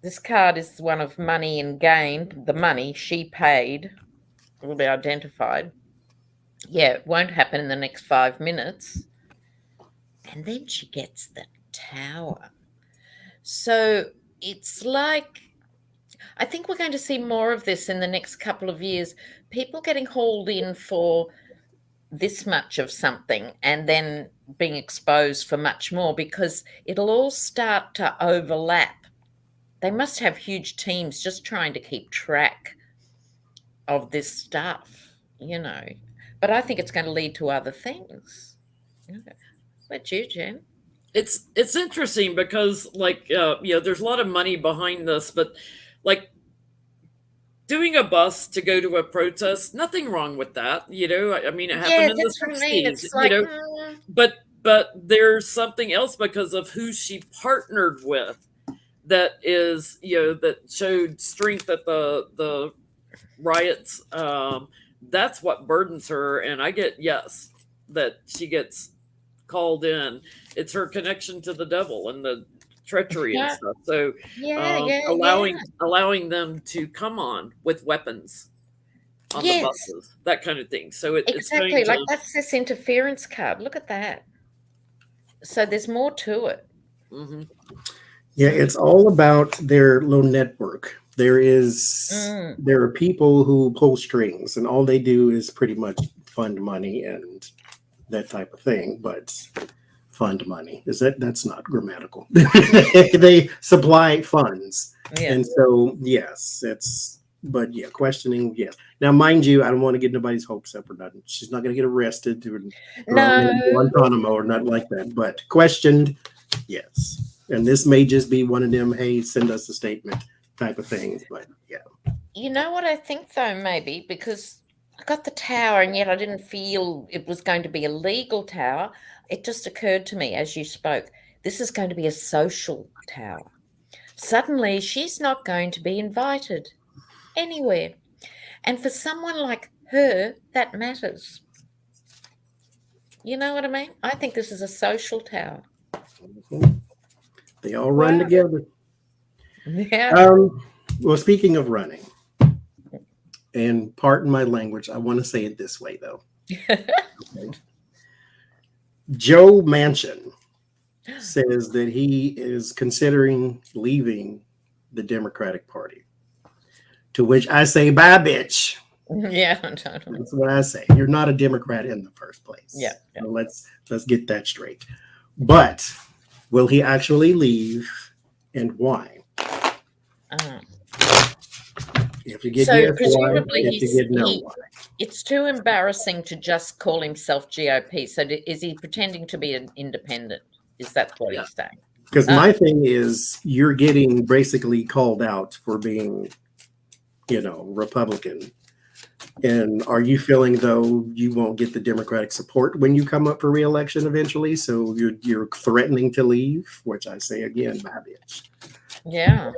This card is one of money and gain. The money she paid will be identified. Yeah, it won't happen in the next 5 minutes. And then she gets the tower. So it's like, I think we're going to see more of this in the next couple of years. People getting hauled in for this much of something and then being exposed for much more, because it'll all start to overlap. They must have huge teams just trying to keep track of this stuff, But I think it's going to lead to other things. Okay. What's you, Jen? It's interesting because, there's a lot of money behind this, but doing a bus to go to a protest, nothing wrong with that. I mean, it happened in the 60s, but there's something else because of who she partnered with that is, that showed strength at the riots. That's what burdens her. And I get, yes, that she gets called in. It's her connection to the devil and the treachery and stuff. So allowing them to come on with weapons on the buses, that kind of thing. So exactly, like that's this interference card. Look at that. So there's more to it. Mm-hmm. Yeah, it's all about their little network. There are people who pull strings, and all they do is pretty much fund money and that type of thing. But fund money that's not grammatical. They supply funds, and so yes, questioning. Yes. Now, mind you, I don't want to get nobody's hopes up or nothing. She's not going to get arrested or Guantanamo or nothing like that. But questioned, yes. And this may just be one of them, hey, send us a statement type of things. But yeah. You know what I think, though, maybe, because I got the tower and yet I didn't feel it was going to be a legal tower. It just occurred to me as you spoke, this is going to be a social tower. Suddenly, she's not going to be invited anywhere. And for someone like her, that matters. You know what I mean? I think this is a social tower. Mm-hmm. They all run together. Yeah. Well, speaking of running, and pardon my language, I want to say it this way, though. Okay. Joe Manchin says that he is considering leaving the Democratic Party. To which I say, bye, bitch. Yeah, totally. That's what I say. You're not a Democrat in the first place. Yeah. So let's get that straight. But will he actually leave, and why? If you get yes, presumably why? If you get no, why? It's too embarrassing to just call himself GOP. So is he pretending to be an independent? Is that what he's saying? Because my thing is, you're getting basically called out for being, Republican. And are you feeling, though, you won't get the Democratic support when you come up for re-election eventually? So you're threatening to leave, which I say again, my bitch. Yeah.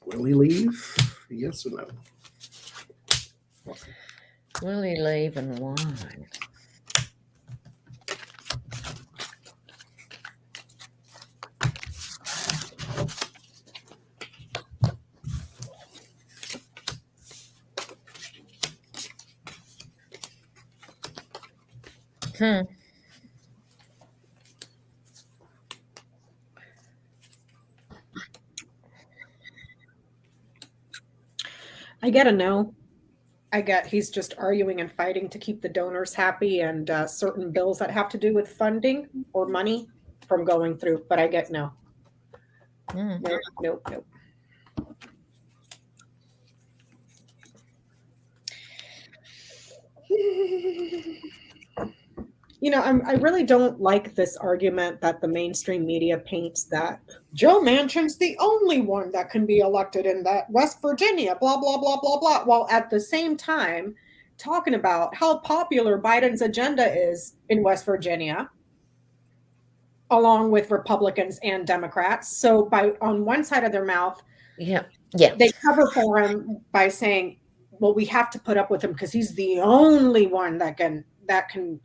Will he leave? Yes or no? Will he leave and why? I get a no. I get he's just arguing and fighting to keep the donors happy and certain bills that have to do with funding or money from going through. But I get no. Nope. You know, I really don't like this argument that the mainstream media paints that Joe Manchin's the only one that can be elected in that West Virginia, blah, blah, blah, blah, blah. While at the same time talking about how popular Biden's agenda is in West Virginia, along with Republicans and Democrats. So on one side of their mouth, they cover for him by saying, well, we have to put up with him because he's the only one that can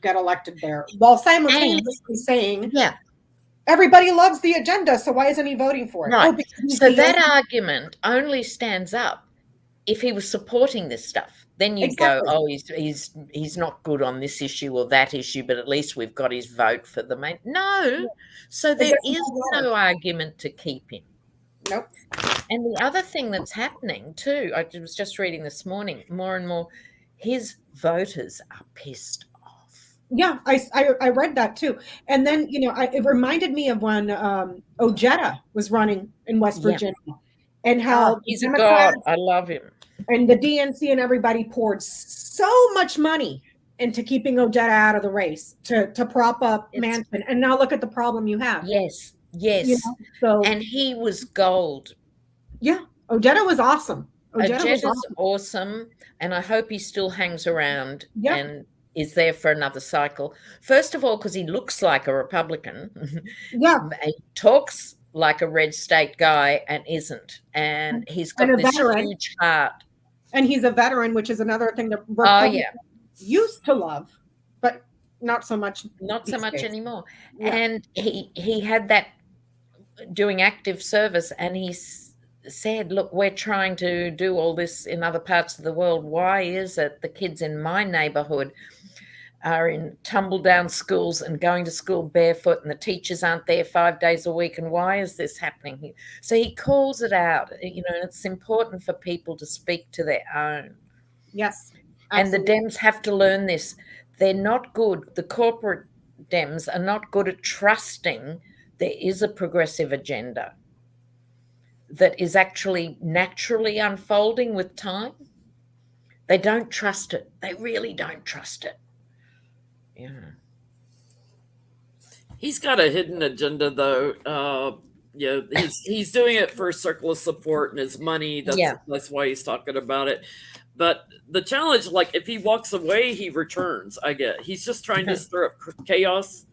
get elected there, while simultaneously saying, everybody loves the agenda, so why isn't he voting for it? Right. So that argument only stands up if he was supporting this stuff. Then you go, oh, he's not good on this issue or that issue, but at least we've got his vote for the main. No. So there is no argument to keep him. Nope. And the other thing that's happening too, I was just reading this morning, more and more, his voters are pissed off. Yeah, I read that too. And then, you know, it reminded me of when Ojeda was running in West Virginia and how he's a god. I love him. And the DNC and everybody poured so much money into keeping Ojeda out of the race to prop up Manchin. And now look at the problem you have. Yes. You know, and he was gold. Yeah, Ojeda was awesome. Ojeda's awesome, and I hope he still hangs around and is there for another cycle. First of all, because he looks like a Republican. He talks like a red state guy and isn't. And he's got this huge heart. And he's a veteran, which is another thing that Republicans used to love, but not so much. Not so much anymore. Yeah. And he had that doing active service, and he said, look, we're trying to do all this in other parts of the world. Why is it the kids in my neighborhood are in tumble-down schools and going to school barefoot, and the teachers aren't there 5 days a week, and why is this happening here? So he calls it out, you know, and it's important for people to speak to their own. Yes. Absolutely. And the Dems have to learn this. They're not good. The corporate Dems are not good at trusting there is a progressive agenda that is actually naturally unfolding with time. They don't trust it. They really don't trust it. Yeah. He's got a hidden agenda, though. He's doing it for a circle of support and his money. That's why he's talking about it. But the challenge, like if he walks away, he returns. I get. He's just trying to stir up chaos,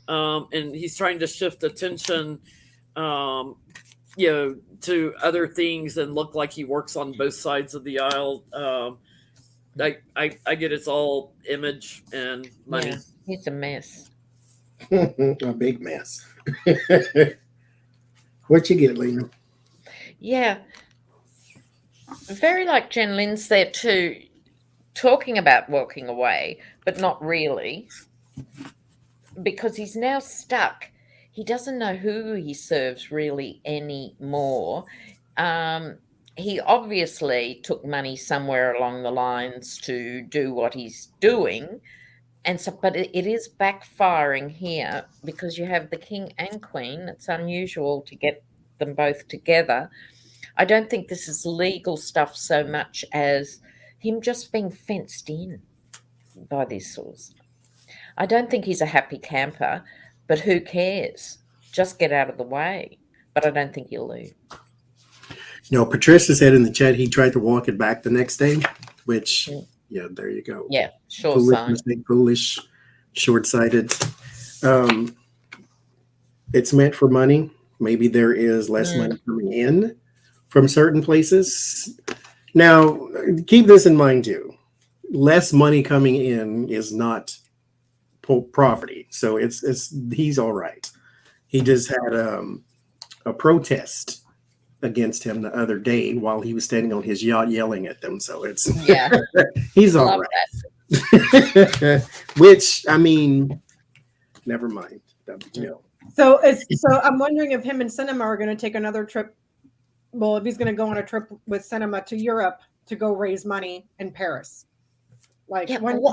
and he's trying to shift attention, to other things and look like he works on both sides of the aisle. I get it's all image and money. Yeah, he's a mess. A big mess. What you get, Lena? Yeah. Very like Jen Lynn's there too, talking about walking away, but not really, because he's now stuck. He doesn't know who he serves really anymore. He obviously took money somewhere along the lines to do what he's doing. And so, but it is backfiring here because you have the king and queen. It's unusual to get them both together. I don't think this is legal stuff so much as him just being fenced in by this sort of stuff. I don't think he's a happy camper, but who cares? Just get out of the way. But I don't think he'll lose. No, Patricia said in the chat he tried to walk it back the next day, which, there you go. Yeah, sure. Foolish, short-sighted. It's meant for money. Maybe there is less money coming in from certain places. Now, keep this in mind too. Less money coming in is not poverty. So he's all right. He just had a protest against him the other day while he was standing on his yacht yelling at them. So he's all right. Which, I mean, never mind. So I'm wondering if him and Cinema are going to take another trip. Well, if he's going to go on a trip with Cinema to Europe to go raise money in Paris. And yet we're going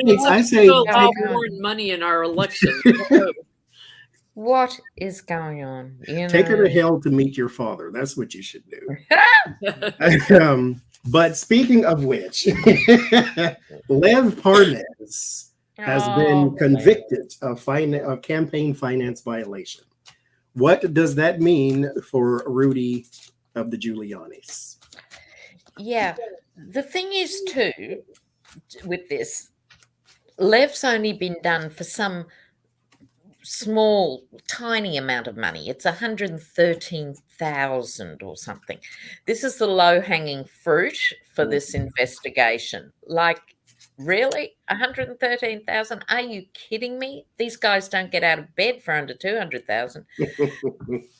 to allow foreign money in our election. What is going on? Take her to hell to meet your father. That's what you should do. But speaking of which, Lev Parnas has been convicted of campaign finance violation. What does that mean for Rudy of the Giulianis? Yeah, the thing is too, with this, Lev's only been done for some small, tiny amount of money. It's 113,000 or something. This is the low-hanging fruit for this investigation. Like, really? 113,000? Are you kidding me? These guys don't get out of bed for under 200,000.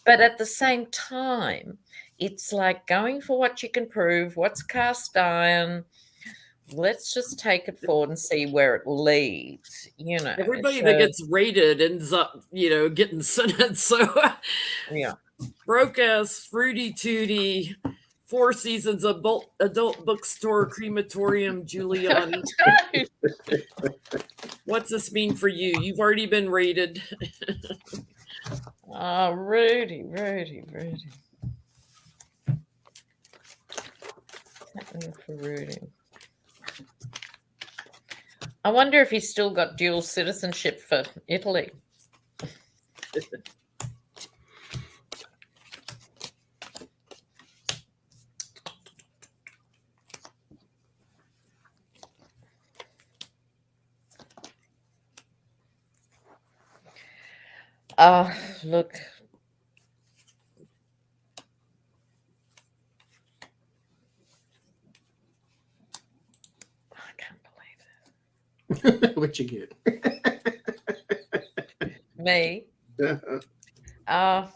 But at the same time, it's like going for what you can prove, what's cast iron. Let's just take it forward and see where it leads. Everybody that gets raided ends up, getting sentenced. So yeah, broke ass, fruity tooty, 4 seasons of adult bookstore crematorium Giuliani. What's this mean for you? You've already been raided. Oh, Rudy. What's happening for Rudy? I wonder if he's still got dual citizenship for Italy. Look. What you get? Me?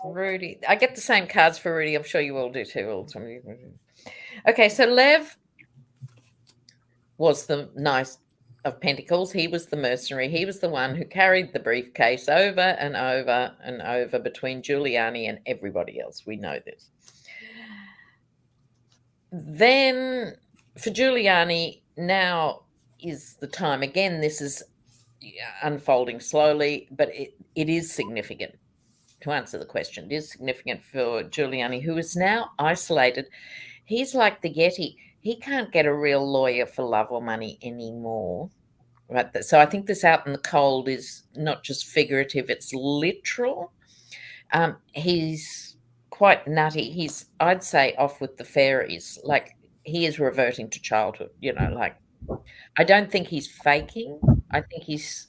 Rudy. I get the same cards for Rudy. I'm sure you all do too. Okay, so Lev was the Knight of Pentacles. He was the mercenary. He was the one who carried the briefcase over and over and over between Giuliani and everybody else. We know this. Then for Giuliani, now is the time. Again, this is unfolding slowly, but it is significant. To answer the question, it is significant for Giuliani, who is now isolated. He's like the Yeti. He can't get a real lawyer for love or money anymore. Right. So I think this out in the cold is not just figurative, it's literal. He's quite nutty. He's, I'd say, off with the fairies. Like, he is reverting to childhood, like, I don't think he's faking. I think he's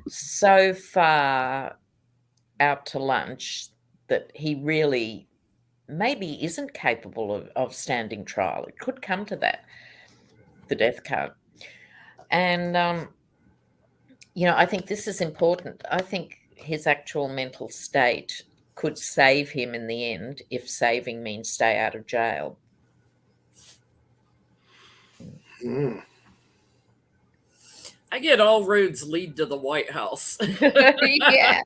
so far out to lunch that he really maybe isn't capable of standing trial. It could come to that, the death card. And, I think this is important. I think his actual mental state could save him in the end, if saving means stay out of jail. I get all roads lead to the White House. Yeah.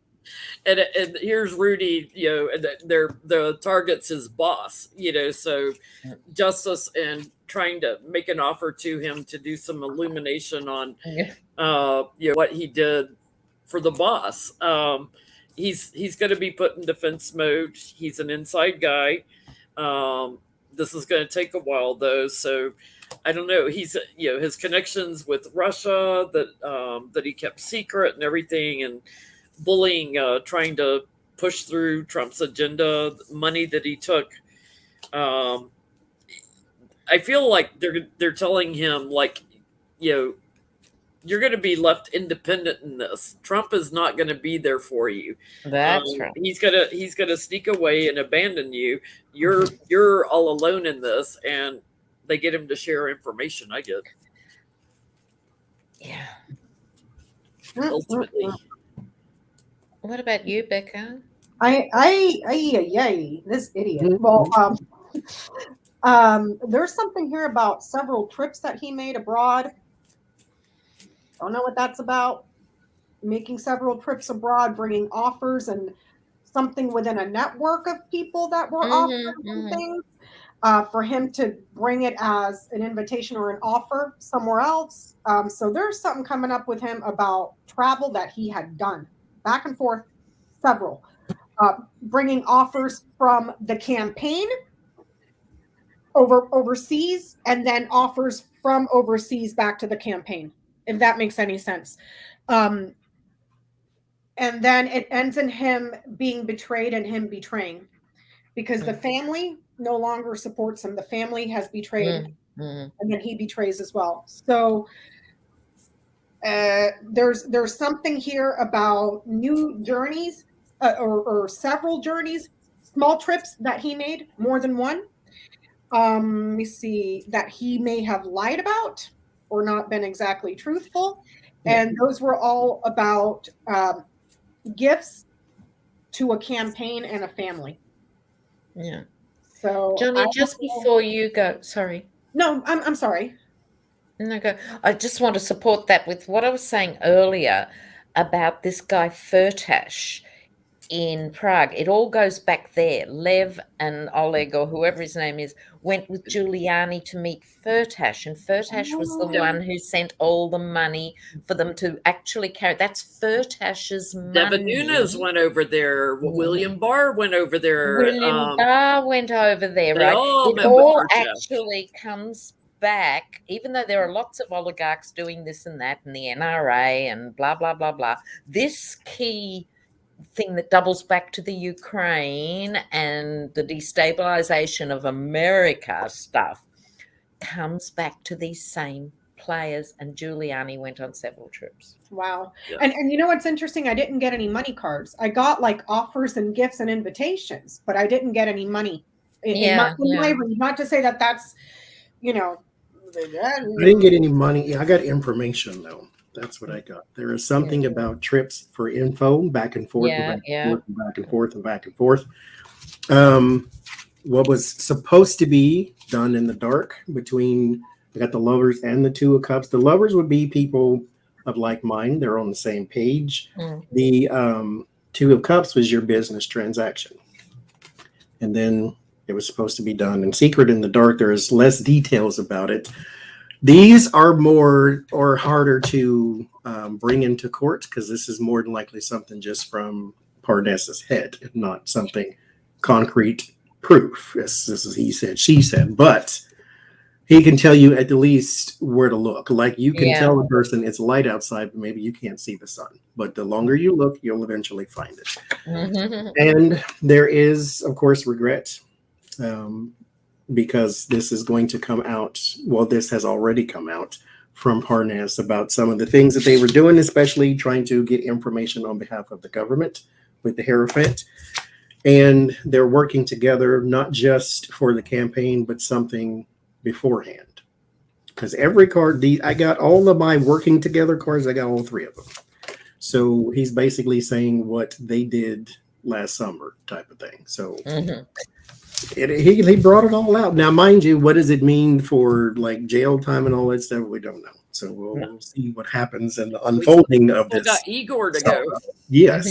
And here's Rudy, and the target's his boss, so justice and trying to make an offer to him to do some illumination on, what he did for the boss. He's going to be put in defense mode. He's an inside guy. This is going to take a while though. So I don't know. He's, his connections with Russia that he kept secret and everything, and bullying, trying to push through Trump's agenda, money that he took. I feel like they're telling him, like, you're going to be left independent in this. Trump is not going to be there for you. That's right. He's gonna sneak away and abandon you. You're all alone in this, and they get him to share information. I get. Yeah. Ultimately. What about you, Becca? This idiot. Well, there's something here about several trips that he made abroad. Don't know what that's about. Making several trips abroad, bringing offers, and something within a network of people that were offering things. For him to bring it as an invitation or an offer somewhere else. So there's something coming up with him about travel that he had done back and forth several, bringing offers from the campaign overseas, and then offers from overseas back to the campaign, if that makes any sense. And then it ends in him being betrayed and him betraying, because the family no longer supports him. The family has betrayed, and then he betrays as well. So there's something here about new journeys, or several journeys, small trips that he made, more than one. Let me see, that he may have lied about or not been exactly truthful. And those were all about gifts to a campaign and a family. Yeah. So Johnny, just before you go, sorry. No, I'm sorry. No, go. I just want to support that with what I was saying earlier about this guy Firtash in Prague. It all goes back there. Lev and Oleg, or whoever his name is, went with Giuliani to meet Firtash, and Firtash was the one who sent all the money for them to actually carry. That's Firtash's money. Devin Nunes went over there. William Barr went over there. William Barr went over there, right? All it all actually comes back, even though there are lots of oligarchs doing this and that, and the NRA and blah, blah, blah, blah. This key thing that doubles back to the Ukraine and the destabilization of America stuff comes back to these same players, and Giuliani went on several trips. Wow. Yeah. And you know what's interesting? I didn't get any money cards. I got like offers and gifts and invitations, but I didn't get any money. In my room. Not to say that that's, you know. I didn't get any money. I got information though. That's what I got. There is something about trips for info, back and forth, back and forth. What was supposed to be done in the dark between, I got the lovers and the Two of Cups. The lovers would be people of like mind. They're on the same page. The Two of Cups was your business transaction. And then it was supposed to be done in secret in the dark. There is less details about it. These are more or harder to bring into court, because this is more than likely something just from Parnas's head and not something concrete proof. This is he said, she said, but he can tell you at least where to look. Like you can tell a person it's light outside, but maybe you can't see the sun. But the longer you look, you'll eventually find it. And there is, of course, regret. Because this is going to come out. Well, this has already come out from Parnas about some of the things that they were doing, especially trying to get information on behalf of the government with the Hierophant. And they're working together, not just for the campaign, but something beforehand. Because every card, I got all of my working together cards, I got all three of them. So he's basically saying what they did last summer type of thing. So he brought it all out. Now, mind you, what does it mean for like jail time and all that stuff? We don't know. So we'll see what happens in the unfolding of this. Got Igor to go. Yes.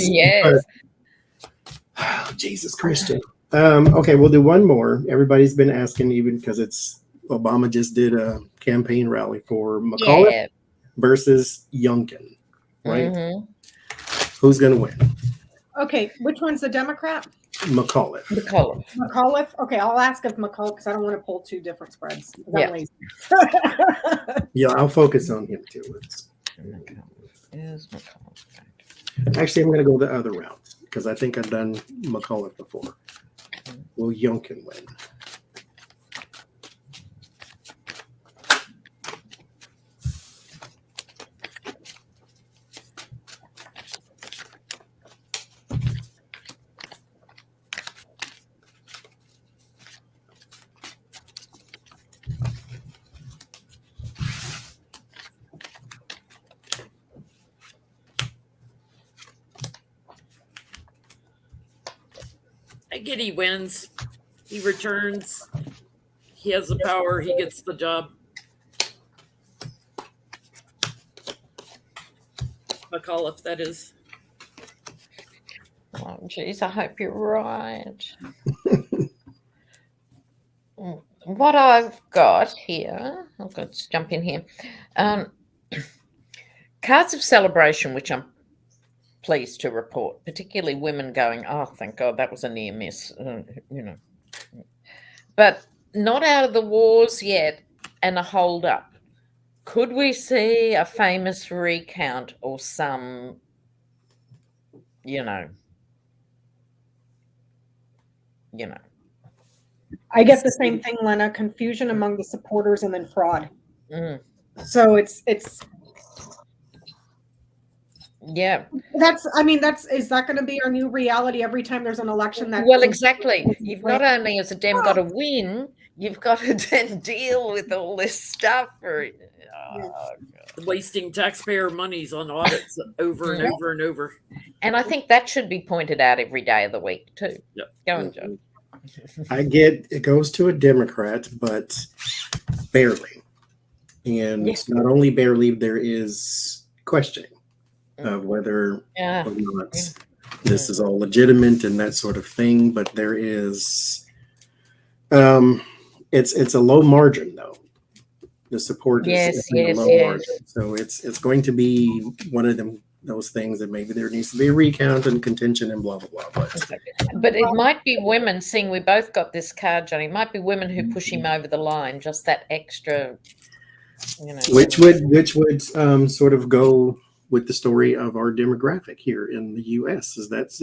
Jesus Christian. Okay, we'll do one more. Everybody's been asking, even because Obama just did a campaign rally for McAuliffe versus Youngkin, right? Who's going to win? Okay, which one's the Democrat? McAuliffe. Okay, I'll ask if McAuliffe, because I don't want to pull two different spreads. I'll focus on him too. Actually, I'm going to go the other route because I think I've done McAuliffe before. Will Youngkin win? I get he wins. He returns. He has the power. He gets the job. McAuliffe, that is. Oh, geez, I hope you're right. What I've got here, I've got to jump in here. Cards of Celebration, which I'm pleased to report, particularly women going, oh, thank God, that was a near miss, you know. But not out of the wars yet, and a hold up. Could we see a famous recount or some, you know. I get the same thing, Lena, confusion among the supporters and then fraud. So it's yeah. Is that going to be our new reality every time there's an election? Well, exactly. You've not only as a Dem got to win, you've got to then deal with all this stuff. Wasting taxpayer monies on audits over and over and over. And I think that should be pointed out every day of the week too. Yep. Go on, Joe. I get it goes to a Democrat, but barely. And not only barely, there is questioning of whether or not this is all legitimate and that sort of thing. But there is, it's a low margin though. The support is a low margin, so it's going to be one of those things that maybe there needs to be a recount and contention and blah blah blah. But it might be women. Seeing we both got this card, Johnny. It might be women who push him over the line. Just that extra, you know. Which would sort of go with the story of our demographic here in the U.S. Is that's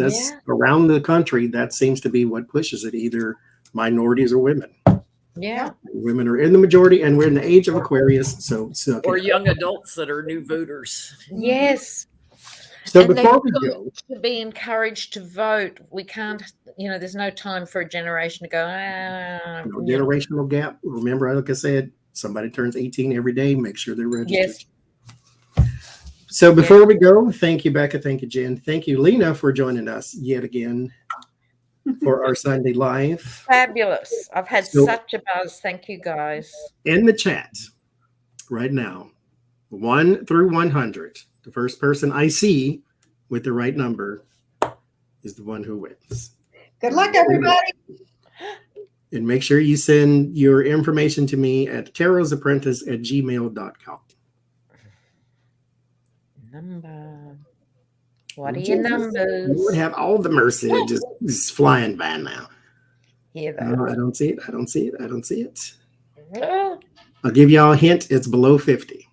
around the country, that seems to be what pushes it, either minorities or women. Yeah, women are in the majority, and we're in the age of Aquarius, so or young adults that are new voters. Yes. So and before we go, to be encouraged to vote, we can't. You know, there's no time for a generation to go. No generational gap. Remember, like I said, somebody turns 18 every day. Make sure they're registered. Yes. So before we go, thank you, Becca. Thank you, Jen. Thank you, Lena, for joining us yet again for our Sunday Live. Fabulous. I've had such a buzz. Thank you, guys. In the chat right now, 1 through 100, the first person I see with the right number is the one who wins. Good luck, everybody. And make sure you send your information to me at TarotsApprentice@gmail.com. Number. What are your numbers? You would have all the mercy just flying by now. Yeah, I don't see it. I don't see it. I don't see it. I'll give y'all a hint. It's below 50.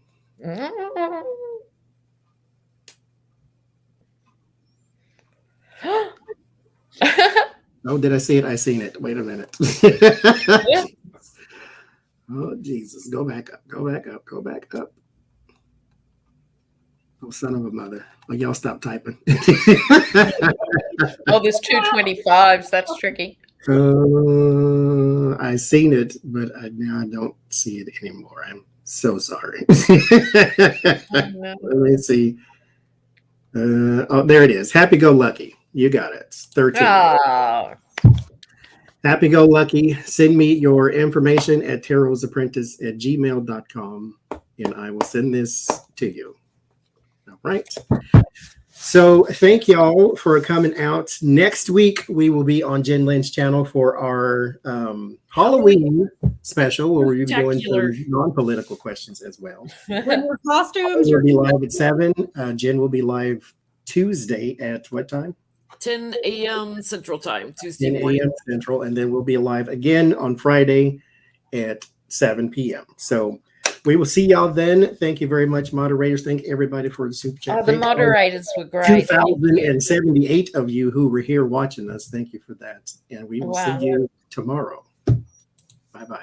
Oh, did I see it? I seen it. Wait a minute. Oh, Jesus. Go back up. Go back up. Go back up. Oh, son of a mother. Oh, y'all stop typing. Oh, there's 225s. That's tricky. I seen it, but now I don't see it anymore. I'm so sorry. Let me see. Oh, there it is. Happy Go Lucky. You got it. 13. Oh. Happy Go Lucky. Send me your information at TarotsApprentice@gmail.com, and I will send this to you. All right. So thank y'all for coming out. Next week, we will be on Jen Lynn's channel for our Halloween special, where we'll be going through non-political questions as well. When your costumes will be live at 7. Jen will be live Tuesday at what time? 10 a.m. Central Time, Tuesday 10 a.m. Central, and then we'll be live again on Friday at 7 p.m. So we will see y'all then. Thank you very much, moderators. Thank everybody for the super chat. Oh, the moderators were great. 2,078 of you who were here watching us. Thank you for that. And we will see you tomorrow. Bye-bye.